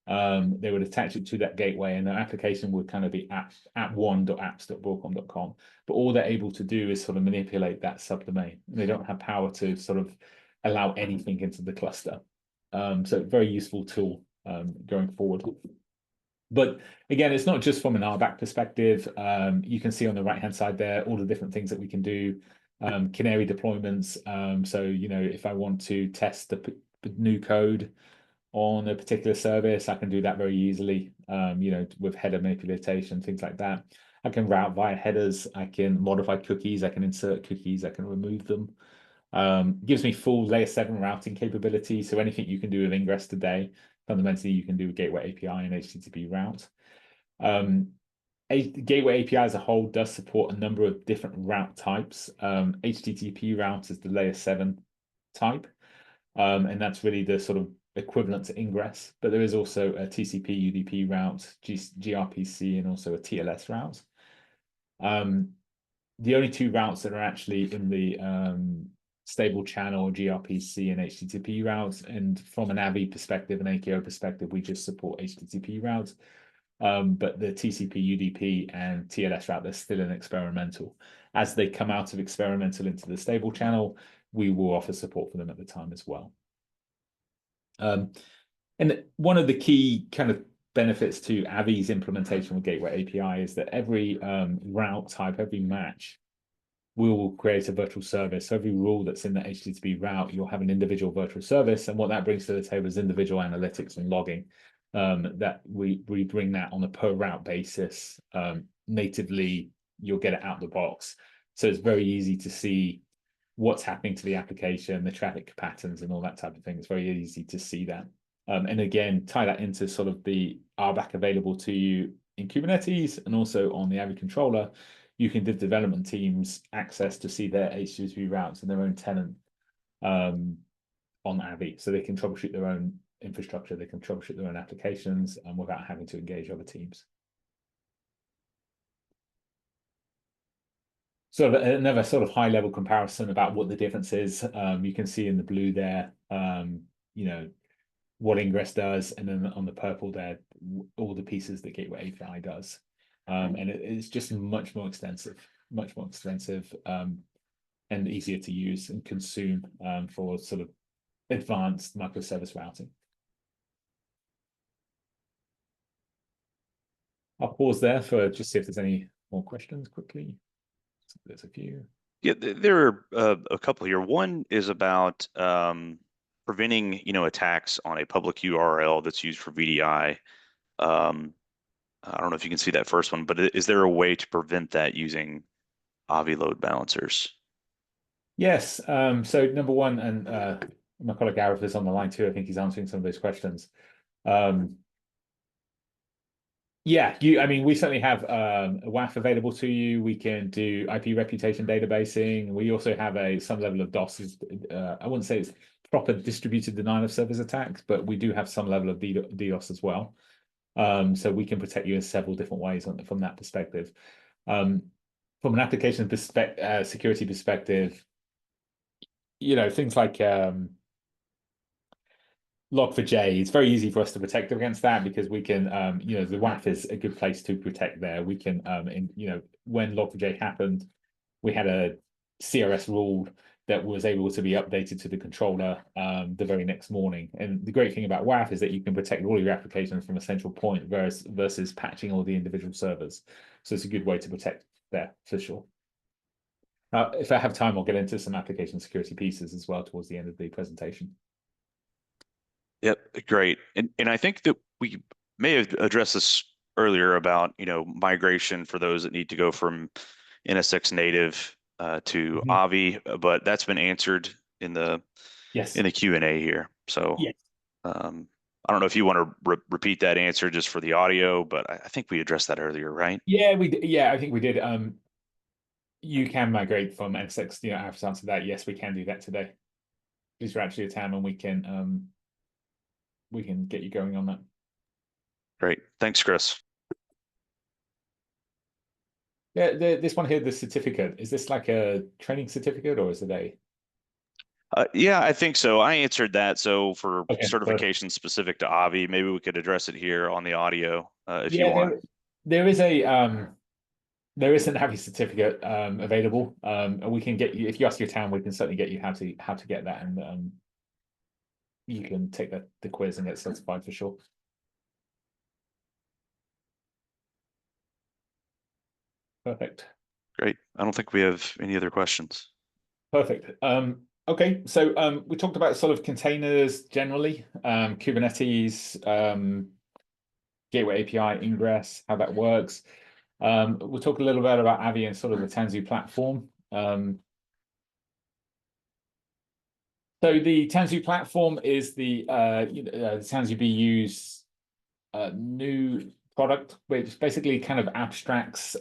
They would attach it to that gateway, and their application would kind of be app1.apps.broadcom.com. But all they're able to do is sort of manipulate that subdomain. They don't have power to sort of allow anything into the cluster. So very useful tool going forward. But again, it's not just from an RBAC perspective. You can see on the right-hand side there all the different things that we can do. Canary deployments. So, if I want to test the new code on a particular service, I can do that very easily, with header manipulation, things like that. I can route via headers. I can modify cookies. I can insert cookies. I can remove them. Gives me full layer 7 routing capability. So anything you can do with Ingress today, fundamentally, you can do with Gateway API and HTTP route. Gateway API as a whole does support a number of different route types. HTTP route is the layer 7 type. And that's really the sort of equivalent to ingress. But there is also a TCP UDP route, gRPC, and also a TLS route. The only two routes that are actually in the stable channel, gRPC and HTTP routes. And from an Avi perspective, an AKO perspective, we just support HTTP routes. But the TCP, UDP, and TLS route, they're still in experimental. As they come out of experimental into the stable channel, we will offer support for them at the time as well. And one of the key kind of benefits to Avi's implementation with Gateway API is that every route type, every match, will create a virtual service. So every rule that's in the HTTP route, you'll have an individual virtual service. And what that brings to the table is individual analytics and logging. That we bring that on a per route basis. Natively, you'll get it out the box. So it's very easy to see what's happening to the application, the traffic patterns, and all that type of thing. It's very easy to see that. And again, tie that into sort of the RBAC available to you in Kubernetes and also on the Avi controller. You can give development teams access to see their HTTP routes and their own tenant on Avi, so they can troubleshoot their own infrastructure, they can troubleshoot their own applications without having to engage other teams. So another sort of high-level comparison about what the difference is. You can see in the blue there, you know, what ingress does, and then on the purple there, all the pieces that Gateway API does. And it's just much more extensive, and easier to use and consume for sort of advanced microservice routing. I'll pause there for just see if there's any more questions quickly. There's a few. Yeah, there are a couple here. One is about preventing, attacks on a public URL that's used for VDI. I don't know if you can see that first one, but is there a way to prevent that using Avi load balancers? Yes. So number one, and my colleague Gareth is on the line too. I think he's answering some of those questions. Yeah, I mean, we certainly have a WAF available to you. We can do IP reputation databasing. We also have some level of DOS. I wouldn't say it's proper distributed denial of service attacks, but we do have some level of DDoS as well. So we can protect you in several different ways from that perspective. From an application security perspective, things like Log4j, it's very easy for us to protect against that because we can, the WAF is a good place to protect there. We can, when Log4j happened, we had a CRS rule that was able to be updated to the controller the very next morning. And the great thing about WAF is that you can protect all your applications from a central point versus patching all the individual servers. So it's a good way to protect there for sure. If I have time, I'll get into some application security pieces as well towards the end of the presentation. Yep, great. And I think that we may have addressed this earlier about, migration for those that need to go from NSX native to Avi, but that's been answered in the Q&A here. So yes. I don't know if you want to repeat that answer just for the audio, but I think we addressed that earlier, right? Yeah, I think we did. You can migrate from NSX, I have to answer that. Yes, we can do that today. These are actually a TAM, and we can get you going on that. Great. Thanks, Chris. Yeah, this one here, the certificate, is this like a training certificate or is it a? Yeah, I think so. I answered that. So for certification perfect. specific to Avi, maybe we could address it here on the audio if you want. There is an Avi certificate available. And we can get you, if you ask your town, we can certainly get you how to get that, and you can take the quiz and get certified for sure. Perfect. Great. I don't think we have any other questions. Perfect. Okay, so we talked about sort of containers generally, Kubernetes, Gateway API, ingress, how that works. We'll talk a little bit about Avi and sort of the Tanzu platform. So the Tanzu platform is the Tanzu BU's new product, which basically kind of abstracts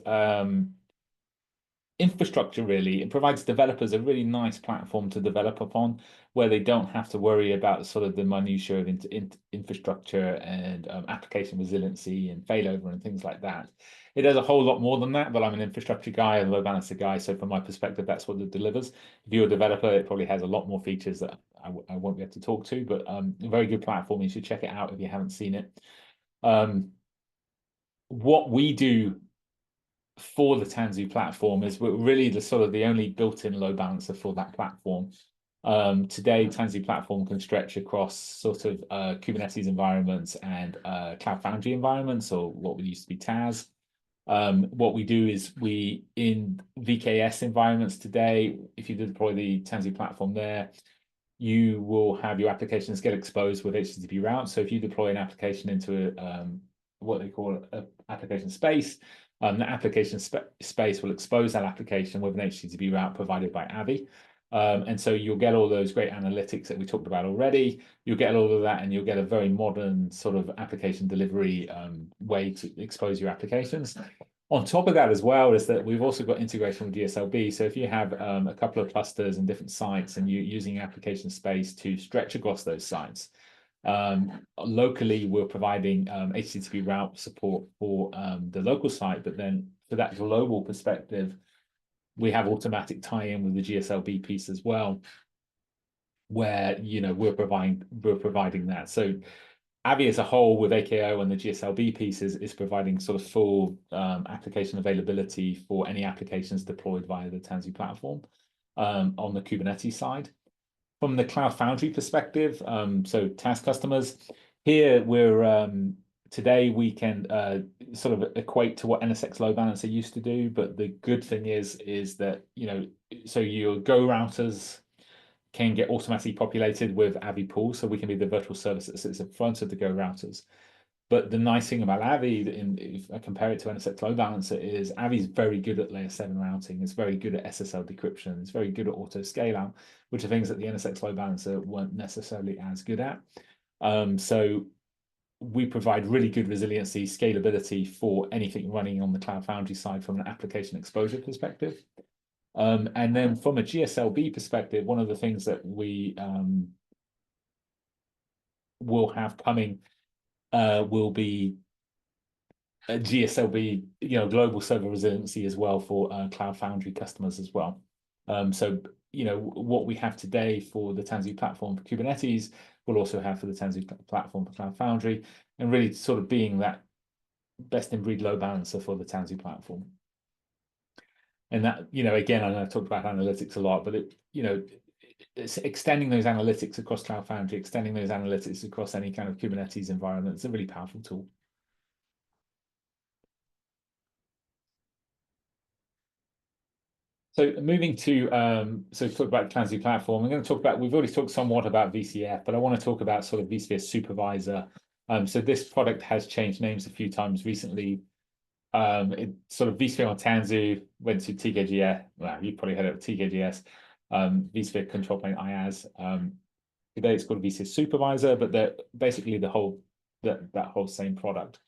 infrastructure, really. It provides developers a really nice platform to develop upon, where they don't have to worry about sort of the minutiae of infrastructure and application resiliency and failover and things like that. It does a whole lot more than that, but I'm an infrastructure guy and load balancer guy, so from my perspective, that's what it delivers. If you're a developer, it probably has a lot more features that I won't be able to talk to, but a very good platform. You should check it out if you haven't seen it. What we do for the Tanzu platform is we're really the only built-in load balancer for that platform. Today, Tanzu platform can stretch across sort of Kubernetes environments and Cloud Foundry environments, or what would used to be TAS. What we do is in VKS environments today, if you deploy the Tanzu platform there, you will have your applications get exposed with HTTP routes. So if you deploy an application into what they call an application space, the application space will expose that application with an HTTP route provided by Avi. And so you'll get all those great analytics that we talked about already. You'll get all of that, and you'll get a very modern sort of application delivery way to expose your applications. On top of that as well is that we've also got integration with GSLB. So if you have a couple of clusters and different sites and you're using application space to stretch across those sites, locally we're providing HTTP route support for the local site, but then for that global perspective, we have automatic tie-in with the GSLB piece as well, where we're providing that. So Avi as a whole with AKO and the GSLB pieces is providing sort of full application availability for any applications deployed via the Tanzu platform on the Kubernetes side. From the Cloud Foundry perspective, so TAS customers, here today we can sort of equate to what NSX load balancer used to do, but the good thing is that so your Go routers can get automatically populated with Avi pool, so we can be the virtual service that sits in front of the Go routers. But the nice thing about Avi, if I compare it to NSX load balancer, is Avi's very good at layer 7 routing. It's very good at SSL decryption. It's very good at auto scale out, which are things that the NSX load balancer weren't necessarily as good at. So we provide really good resiliency, scalability for anything running on the Cloud Foundry side from an application exposure perspective. And then from a GSLB perspective, one of the things that we will have coming will be a GSLB, global server resiliency as well for Cloud Foundry customers as well. So, what we have today for the Tanzu platform for Kubernetes, we'll also have for the Tanzu platform for Cloud Foundry, and really sort of being that best in breed load balancer for the Tanzu platform. And that, again, I know I've talked about analytics a lot, but it's extending those analytics across Cloud Foundry, extending those analytics across any kind of Kubernetes environment. It's a really powerful tool. So moving to, so talk about Tanzu platform, I'm going to talk about, we've already talked somewhat about VCF, but I want to talk about sort of vSphere Supervisor. So this product has changed names a few times recently. It sort of vSphere on Tanzu went to TKGS. Well, you've probably heard of TKGS, vSphere Control Plane IaaS. Today it's called vSphere Supervisor, but they're basically that whole same product.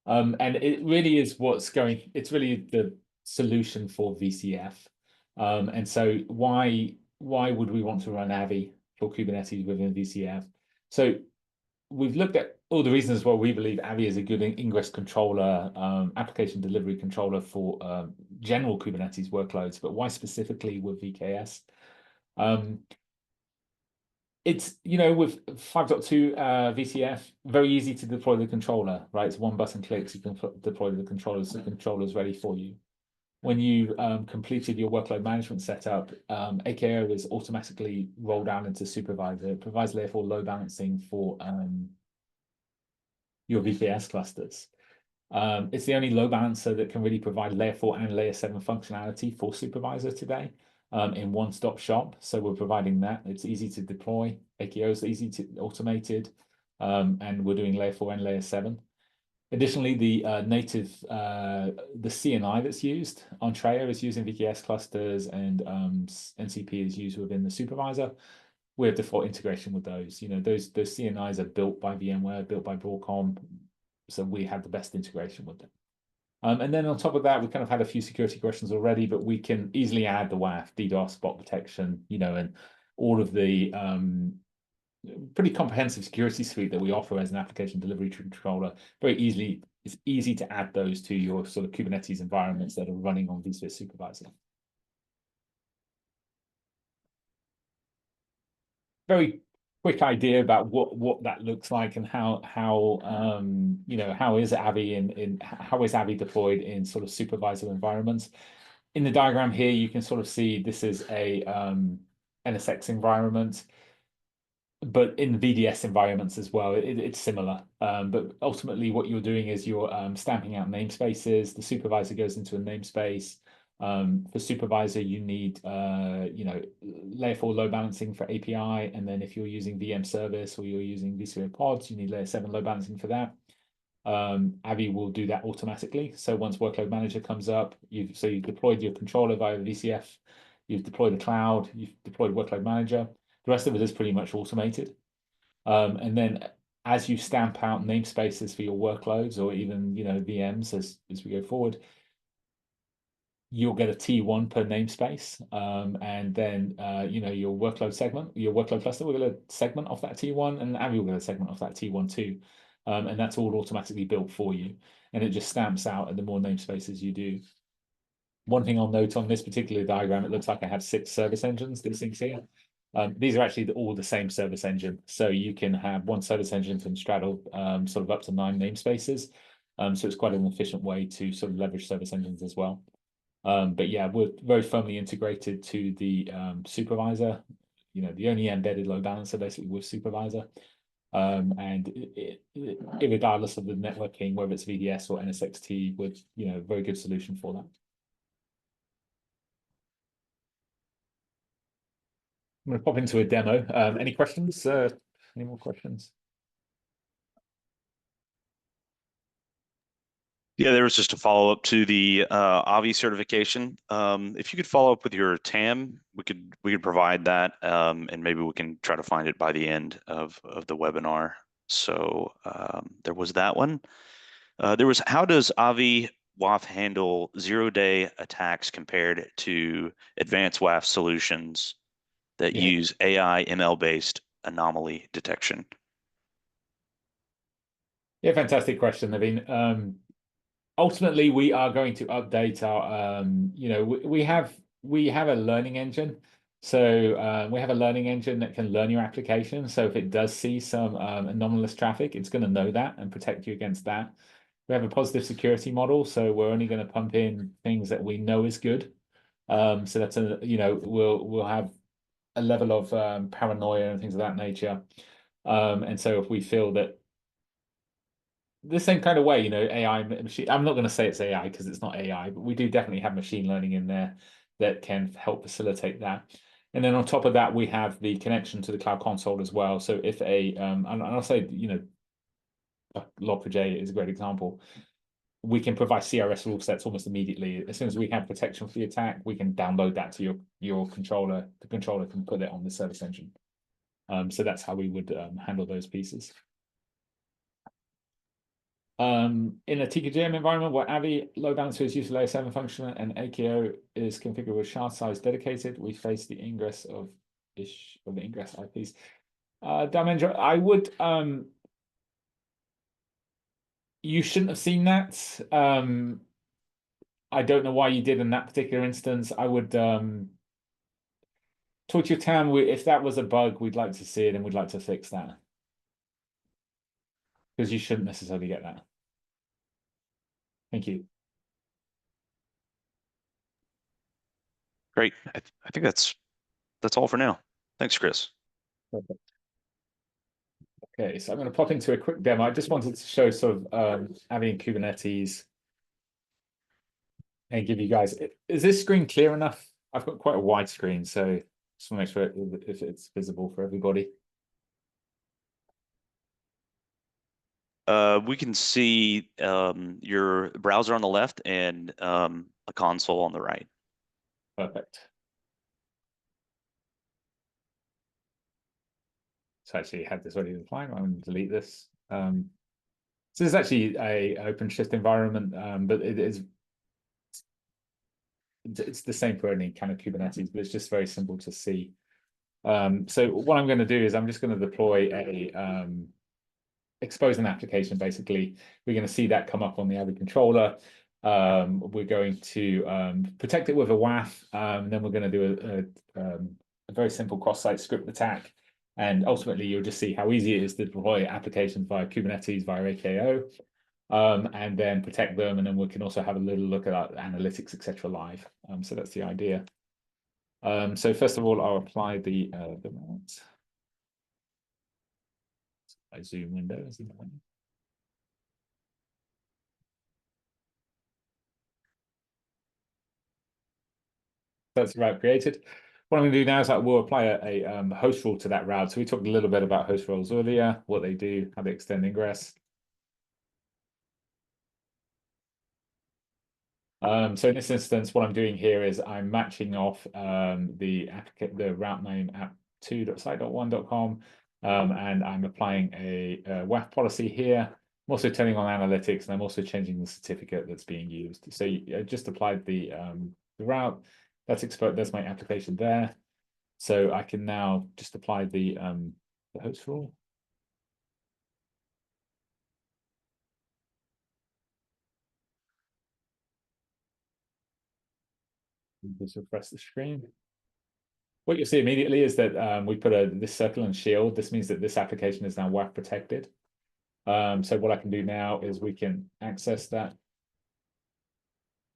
And it really is it's really the solution for VCF. And so why would we want to run Avi for Kubernetes within VCF? So we've looked at all the reasons why we believe Avi is a good ingress controller, application delivery controller for general Kubernetes workloads, but why specifically with VKS? It's, with 5.2 VCF, very easy to deploy the controller, right? It's one button clicks, you can deploy the controllers, the controller's ready for you. When you completed your workload management setup, AKO is automatically rolled down into Supervisor. It provides layer 4 load balancing for your VKS clusters. It's the only load balancer that can really provide layer 4 and layer 7 functionality for Supervisor today in one-stop shop. So we're providing that. It's easy to deploy. AKO is easy to automated, and we're doing layer 4 and layer 7. Additionally, the native, the CNI that's used on Treo is using VKS clusters, and NCP is used within the Supervisor. We have default integration with those. Those CNIs are built by VMware, built by Broadcom, so we have the best integration with them. And then on top of that, we kind of had a few security questions already, but we can easily add the WAF, DDoS, bot protection, and all of the pretty comprehensive security suite that we offer as an application delivery controller. Very easily, it's easy to add those to your sort of Kubernetes environments that are running on vSphere Supervisor. Very quick idea about what that looks like and how is Avi deployed in sort of supervisor environments. In the diagram here, you can sort of see this is a NSX environment, but in VDS environments as well, it's similar. But ultimately, what you're doing is you're stamping out namespaces. The supervisor goes into a namespace. For supervisor, you need layer 4 load balancing for API, and then if you're using VM service or you're using vSphere pods, you need layer 7 load balancing for that. Avi will do that automatically. So once workload manager comes up, you've deployed your controller via VCF, you've deployed the cloud, you've deployed workload manager. The rest of it is pretty much automated. And then as you stamp out namespaces for your workloads or even VMs as we go forward, you'll get a T1 per namespace, and then your workload segment, your workload cluster will get a segment of that T1, and Avi will get a segment of that T1 too, and that's all automatically built for you, and it just stamps out at the more namespaces you do. One thing I'll note on this particular diagram, it looks like I have 6 service engines. These things here, these are actually all the same service engine, so you can have one service engine can straddle sort of up to 9 namespaces, so it's quite an efficient way to sort of leverage service engines as well. But yeah, we're very firmly integrated to the supervisor, the only embedded load balancer basically with supervisor. And regardless of the networking, whether it's VDS or NSXT, with very good solution for that. I'm going to pop into a demo. Any questions? Any more questions? Yeah, there was just a follow-up to the Avi certification. If you could follow up with your TAM, we could provide that, and maybe we can try to find it by the end of the webinar. So there was that one. There was, how does Avi WAF handle 0-day attacks compared to advanced WAF solutions that use AI ML-based anomaly detection? Yeah, fantastic question, Naveen. Ultimately, we are going to update our, we have a learning engine. So we have a learning engine that can learn your application. So if it does see some anomalous traffic, it's going to know that and protect you against that. We have a positive security model, so we're only going to pump in things that we know is good. So that's we'll have a level of paranoia and things of that nature. And so if we feel that the same kind of way, AI machine, I'm not going to say it's AI because it's not AI, but we do definitely have machine learning in there that can help facilitate that. And then on top of that, we have the connection to the cloud console as well. So if and I'll say, Log4j is a great example. We can provide CRS rule sets almost immediately. As soon as we have protection for the attack, we can download that to your controller. The controller can put it on the service engine. So that's how we would handle those pieces. In a TKGM environment where Avi load balancer is used to layer 7 function and AKO is configured with shard size dedicated, we face the ingress of the ingress IPs. Damendra, I would you shouldn't have seen that. I don't know why you did in that particular instance. I would talk to your TAM. If that was a bug, we'd like to see it and we'd like to fix that. Because you shouldn't necessarily get that. Thank you. Great. I think that's all for now. Thanks, Chris. Perfect. Okay, so I'm going to pop into a quick demo. I just wanted to show sort of Avi and Kubernetes and give you guys, is this screen clear enough? I've got quite a wide screen, so just want to make sure if it's visible for everybody. We can see your browser on the left and a console on the right. Perfect. So actually, I had this already defined. I'm going to delete this. So it's actually a OpenShift environment, but it's the same for any kind of Kubernetes, but it's just very simple to see. So what I'm going to do is I'm just going to deploy a expose an application. Basically, we're going to see that come up on the Avi controller. We're going to protect it with a WAF. Then we're going to do a very simple cross-site script attack. And ultimately, you'll just see how easy it is to deploy applications via Kubernetes, via AKO, and then protect them. And then we can also have a little look at our analytics, etc. live. So that's the idea. So first of all, I'll apply the Zoom window. That's the route created. What I'm going to do now is we'll apply a host rule to that route. So we talked a little bit about host roles earlier, what they do, how they extend ingress. So in this instance, what I'm doing here is I'm matching off the route name app2.site.1.com, and I'm applying a WAF policy here. I'm also turning on analytics, and I'm also changing the certificate that's being used. So I just applied the route. That's my application there. So I can now just apply the host rule. Just refresh the screen. What you'll see immediately is that we put this circle and shield. This means that this application is now WAF protected. So what I can do now is we can access that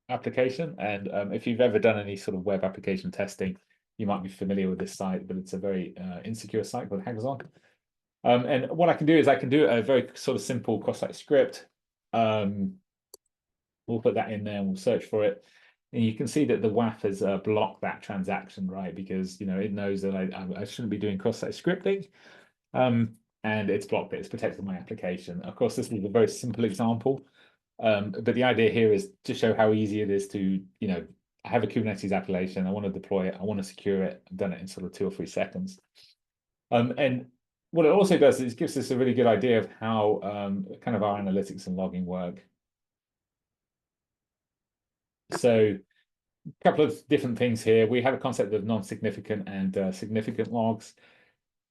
application. And if you've ever done any sort of web application testing, you might be familiar with this site, but it's a very insecure site called Hackathon. And what I can do is I can do a very sort of simple cross-site script. We'll put that in there and we'll search for it. And you can see that the WAF has blocked that transaction, right? Because it knows that I shouldn't be doing cross-site scripting. And it's blocked it. It's protected my application. Of course, this is a very simple example. But the idea here is to show how easy it is to, I have a Kubernetes application. I want to deploy it. I want to secure it. I've done it in sort of 2 or 3 seconds. And what it also does is it gives us a really good idea of how kind of our analytics and logging work. So a couple of different things here. We have a concept of non-significant and significant logs.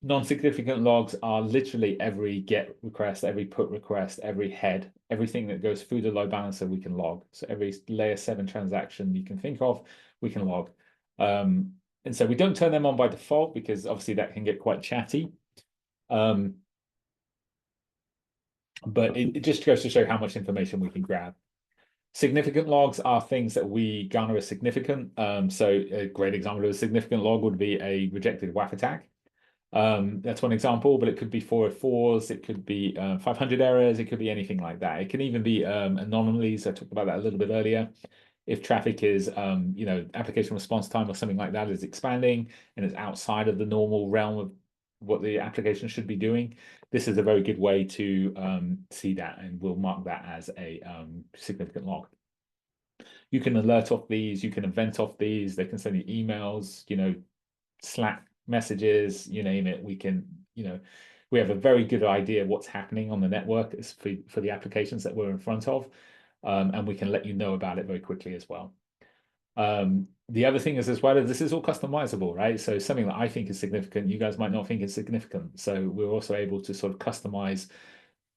Non-significant logs are literally every GET request, every PUT request, every head, everything that goes through the load balancer we can log. So every layer 7 transaction you can think of, we can log. And so we don't turn them on by default because obviously that can get quite chatty. But it just goes to show how much information we can grab. Significant logs are things that we garner as significant. So a great example of a significant log would be a rejected WAF attack. That's one example, but it could be 404s, it could be 500 errors, it could be anything like that. It can even be anomalies. I talked about that a little bit earlier. If traffic is, application response time or something like that is expanding and it's outside of the normal realm of what the application should be doing, this is a very good way to see that, and we'll mark that as a significant log. You can alert off these, you can event off these, they can send you emails, Slack messages, you name it. We can, we have a very good idea of what's happening on the network for the applications that we're in front of, and we can let you know about it very quickly as well. The other thing is as well, this is all customizable, right? So something that I think is significant, you guys might not think is significant. So we're also able to sort of customize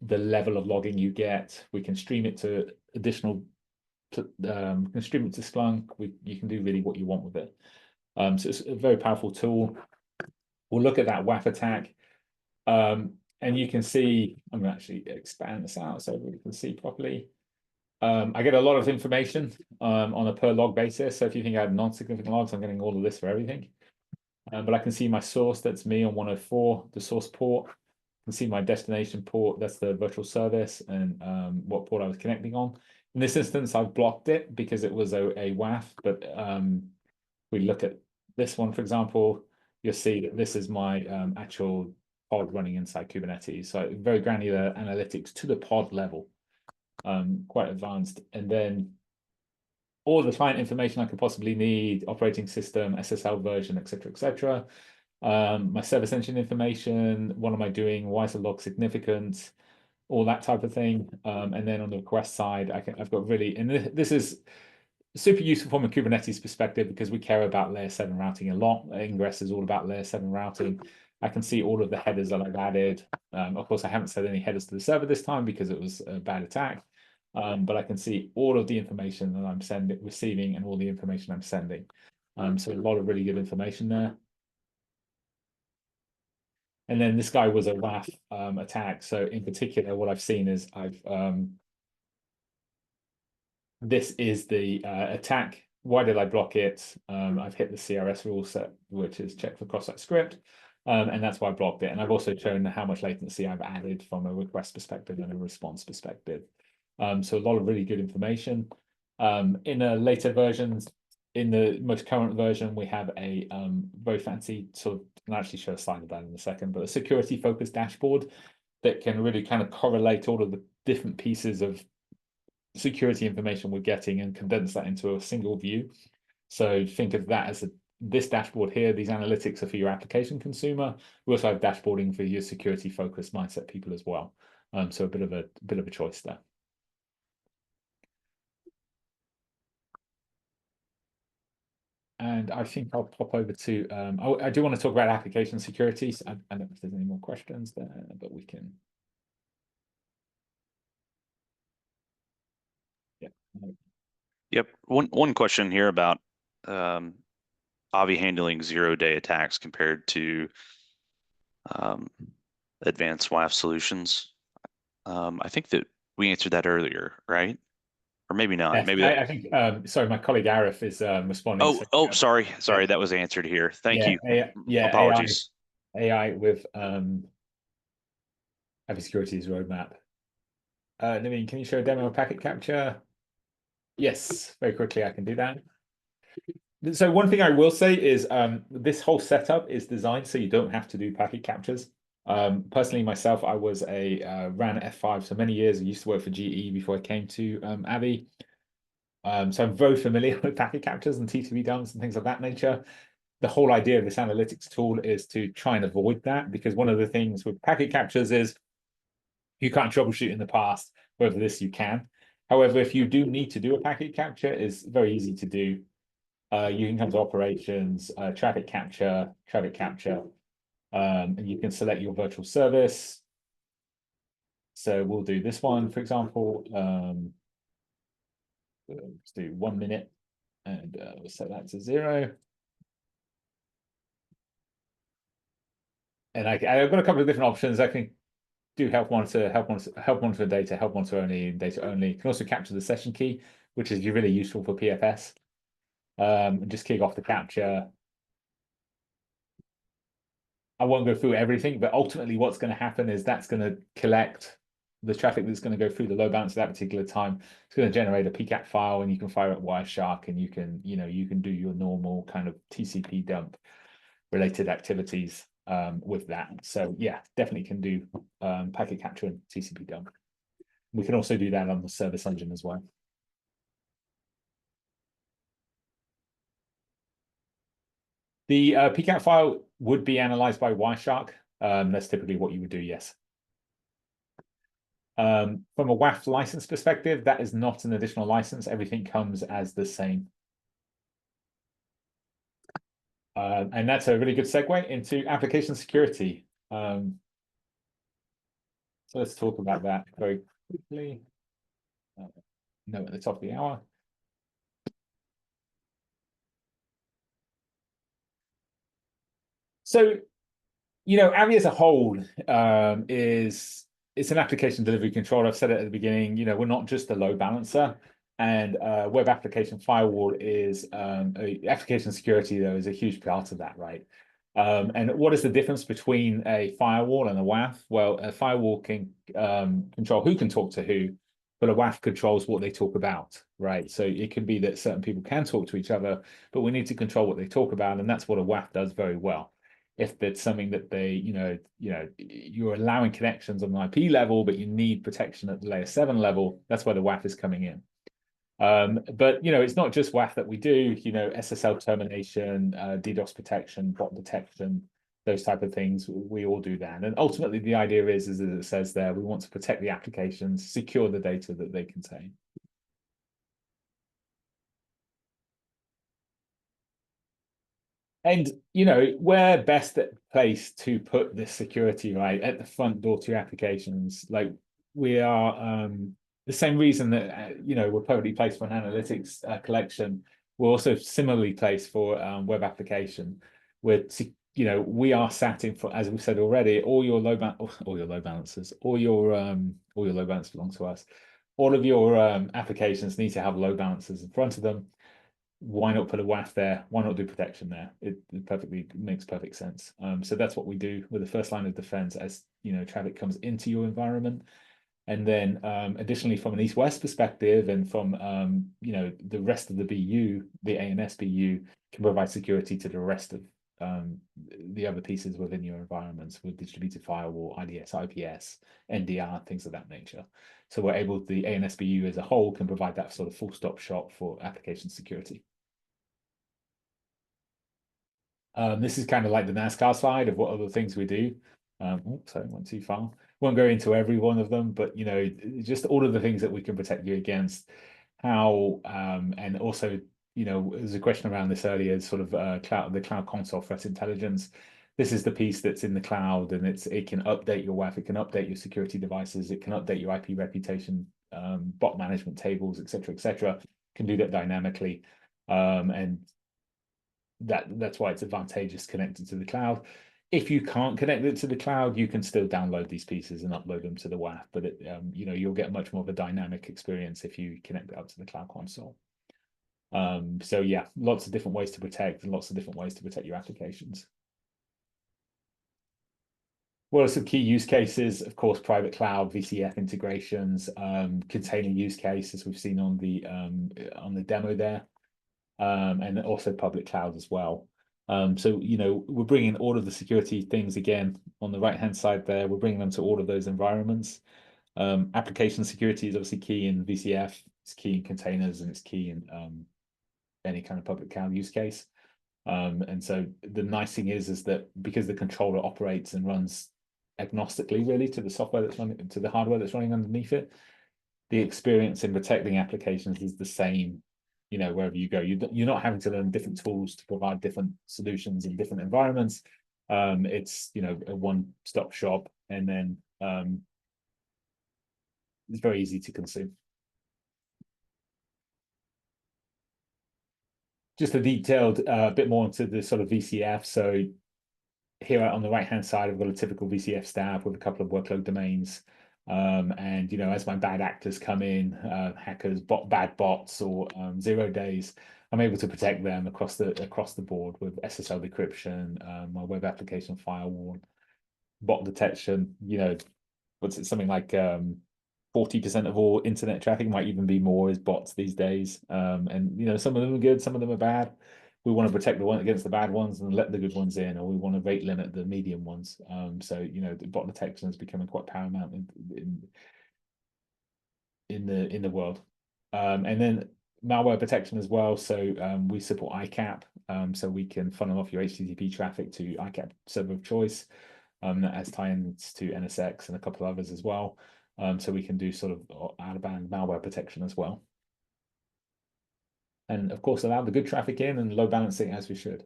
the level of logging you get. We can stream it to additional, can stream it to Splunk. You can do really what you want with it. So it's a very powerful tool. We'll look at that WAF attack. And you can see, I'm going to actually expand this out so we can see properly. I get a lot of information on a per log basis. So if you think I have non-significant logs, I'm getting all of this for everything. But I can see my source, that's me on 104, the source port. I can see my destination port, that's the virtual service, and what port I was connecting on. In this instance, I've blocked it because it was a WAF, but we look at this one, for example, you'll see that this is my actual pod running inside Kubernetes. So very granular analytics to the pod level. Quite advanced. And then all the client information I could possibly need, operating system, SSL version, etc., etc. My service engine information, what am I doing? Why is the log significant? all that type of thing. And then on the request side, I've got really, and this is super useful from a Kubernetes perspective because we care about layer 7 routing a lot. Ingress is all about layer 7 routing. I can see all of the headers that I've added. Of course, I haven't set any headers to the server this time because it was a bad attack. But I can see all of the information that I'm receiving and all the information I'm sending. So a lot of really good information there. And then this guy was a WAF attack. So in particular, what I've seen is this is the attack. Why did I block it? I've hit the CRS rule set, which is check for cross-site script. And that's why I blocked it. And I've also shown how much latency I've added from a request perspective and a response perspective. So a lot of really good information. In a later versions, in the most current version, we have a very fancy sort of, I'll actually show a slide of that in a second, but a security focused dashboard that can really kind of correlate all of the different pieces of security information we're getting and condense that into a single view. So think of that as this dashboard here. These analytics are for your application consumer. We also have dashboarding for your security focused mindset people as well. So a bit of a choice there. And I think I'll pop over to, I do want to talk about application security. So I don't know if there's any more questions there, but we can. Yeah. Yep. One question here about Avi handling 0-day attacks compared to advanced WAF solutions. I think that we answered that earlier, right? Or maybe not. Yes, Maybe that. I think. Sorry, my colleague Arif is responding. Sorry. Yeah. That was answered here. Thank you. Apologies. Apologies. AI with Avi Security's roadmap. Naveen, can you show a demo of packet capture? Yes, very quickly I can do that. So one thing I will say is this whole setup is designed so you don't have to do packet captures. Personally, myself, I was ran F5 so many years. I used to work for GE before I came to Avi. So I'm very familiar with packet captures and TTV dumps and things of that nature. The whole idea of this analytics tool is to try and avoid that, because one of the things with packet captures is you can't troubleshoot in the past, whether this you can. However, if you do need to do a packet capture, it's very easy to do. You can come to operations, traffic capture, and you can select your virtual service. So we'll do this one, for example. Let's do 1 minute, and we'll set that to 0. And I've got a couple of different options. I can do help monitor data, help monitor only, data only. You can also capture the session key, which is really useful for PFS. And just kick off the capture. I won't go through everything, but ultimately what's going to happen is that's going to collect the traffic that's going to go through the load balance at that particular time. It's going to generate a PCAP file, and you can fire it Wireshark, and you can do your normal kind of TCP dump related activities with that. So yeah, definitely can do packet capture and TCP dump. We can also do that on the service engine as well. The PCAP file would be analyzed by Wireshark. That's typically what you would do, yes. From a WAF license perspective, that is not an additional license. Everything comes as the same. And that's a really good segue into application security. So let's talk about that very quickly. No, at the top of the hour. So, Avi as a whole it's an application delivery controller. I've said it at the beginning. We're not just a load balancer, and web application firewall is application security, though, is a huge part of that, right? And what is the difference between a firewall and a WAF? Well, a firewall can control who can talk to who, but a WAF controls what they talk about, right? So it can be that certain people can talk to each other, but we need to control what they talk about, and that's what a WAF does very well. If it's something that they, you're allowing connections on an IP level, but you need protection at the layer 7 level, that's where the WAF is coming in. But it's not just WAF that we do. SSL termination, DDoS protection, bot detection. those type of things, we all do that. And ultimately, the idea is as it says there, we want to protect the applications, secure the data that they contain. And, we're best at place to put this security right at the front door to your applications. Like we are the same reason that, we're perfectly placed for an analytics collection. We're also similarly placed for web application. We are sat in for, as we said already, all your load balancers, all your load balancers belong to us. All of your applications need to have load balancers in front of them. Why not put a WAF there? Why not do protection there? It makes perfect sense. So that's what we do with the first line of defense as traffic comes into your environment. And then additionally, from an east-west perspective and from the rest of the BU, the ANS BU can provide security to the rest of the other pieces within your environments with distributed firewall, IDS, IPS, NDR, things of that nature. So we're able, the ANS BU as a whole can provide that sort of full-stop shop for application security. This is kind of like the NASCAR slide of what other things we do. Sorry, went too far. Won't go into every one of them, but just all of the things that we can protect you against. How and also, there's a question around this earlier, sort of the cloud console threat intelligence. This is the piece that's in the cloud, and it can update your WAF, it can update your security devices, it can update your IP reputation, bot management tables, etc., etc. Can do that dynamically, and that's why it's advantageous connected to the cloud. If you can't connect it to the cloud, you can still download these pieces and upload them to the WAF, but you'll get much more of a dynamic experience if you connect it up to the cloud console. So yeah, lots of different ways to protect and lots of different ways to protect your applications. What are some key use cases? Of course, private cloud, VCF integrations, container use cases we've seen on the demo there. And also public cloud as well. So, we're bringing all of the security things again on the right-hand side there. We're bringing them to all of those environments. Application security is obviously key in VCF, it's key in containers, and it's key in any kind of public cloud use case. And so the nice thing is that because the controller operates and runs agnostically really to the software that's running, to the hardware that's running underneath it, the experience in protecting applications is the same wherever you go. You're not having to learn different tools to provide different solutions in different environments. It's a one-stop shop, and then it's very easy to consume. Just a detailed bit more into the sort of VCF. So here on the right-hand side, I've got a typical VCF stack with a couple of workload domains. And as my bad actors come in, hackers, bad bots, or 0 days, I'm able to protect them across the board with SSL decryption, my web application firewall, bot detection. What's it? Something like 40% of all internet traffic, might even be more, is bots these days. And some of them are good, some of them are bad. We want to protect the one against the bad ones and let the good ones in, or we want to rate limit the medium ones. So the bot detection is becoming quite paramount in the world. And then malware protection as well. So we support ICAP, so we can funnel off your HTTP traffic to ICAP server of choice. That has tie-ins to NSX and a couple of others as well. So we can do sort of out-of-band malware protection as well. And of course, allow the good traffic in and load balancing as we should.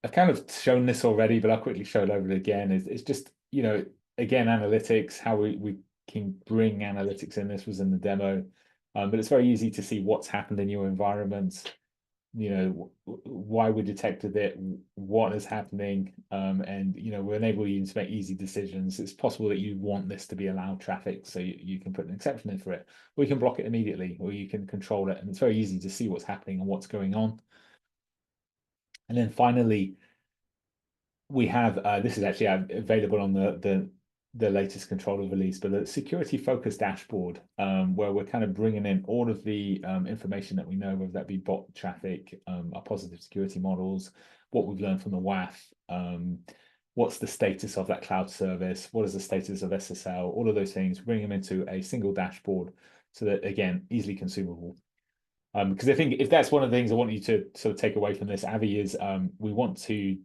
I've kind of shown this already, but I'll quickly show it over again. It's just, again, analytics, how we can bring analytics in. This was in the demo, but it's very easy to see what's happened in your environment, why we detected it, what is happening, and we enable you to make easy decisions. It's possible that you want this to be allowed traffic, so you can put an exception in for it, or you can block it immediately, or you can control it, and it's very easy to see what's happening and what's going on. And then finally, we have this is actually available on the latest controller release, but a security focused dashboard where we're kind of bringing in all of the information that we know, whether that be bot traffic, our positive security models, what we've learned from the WAF, what's the status of that cloud service, what is the status of SSL, all of those things, bring them into a single dashboard so that, again, easily consumable. Because I think if that's one of the things I want you to sort of take away from this, Avi, is we want to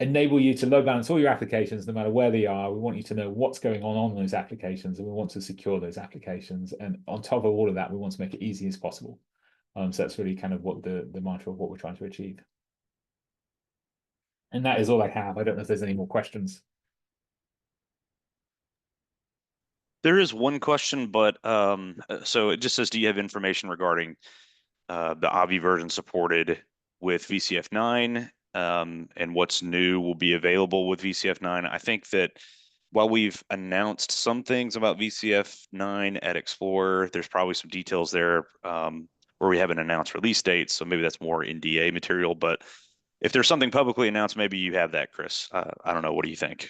enable you to load balance all your applications, no matter where they are. We want you to know what's going on those applications, and we want to secure those applications. And on top of all of that, we want to make it easy as possible. So that's really kind of what the mantra of what we're trying to achieve. And that is all I have. I don't know if there's any more questions. There is one question, but so it just says, do you have information regarding the Avi version supported with VCF 9 and what's new will be available with VCF 9? I think that while we've announced some things about VCF 9 at Explorer, there's probably some details there where we haven't announced release dates, so maybe that's more NDA material. But if there's something publicly announced, maybe you have that, Chris. I don't know. What do you think?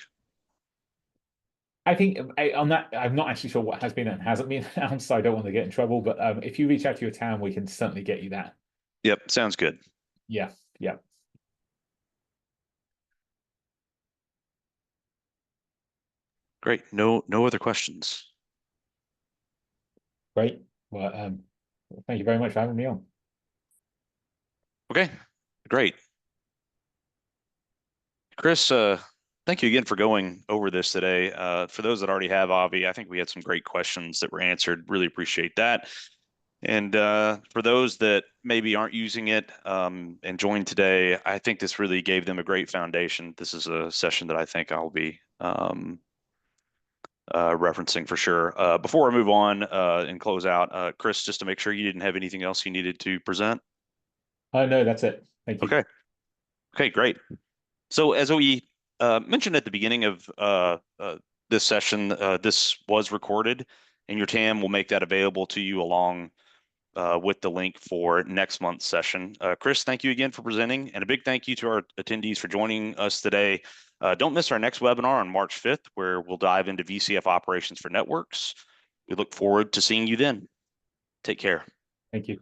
I think on that, I'm not actually sure what has been and hasn't been announced, so I don't want to get in trouble. But if you reach out to your TAM, we can certainly get you that. Yep, sounds good. Yeah, yeah. Great. No other questions. Great. Well, thank you very much for having me on. Okay, great. Chris, thank you again for going over this today. For those that already have Avi, I think we had some great questions that were answered. Really appreciate that. And for those that maybe aren't using it and joined today, I think this really gave them a great foundation. This is a session that I think I'll be referencing for sure. Before I move on and close out, Chris, just to make sure you didn't have anything else you needed to present. No, that's it. Thank you. Okay. Okay, great. So as we mentioned at the beginning of this session, this was recorded, and your TAM will make that available to you along with the link for next month's session. Chris, thank you again for presenting, and a big thank you to our attendees for joining us today. Don't miss our next webinar on March 5th, where we'll dive into VCF operations for networks. We look forward to seeing you then. Take care. Thank you.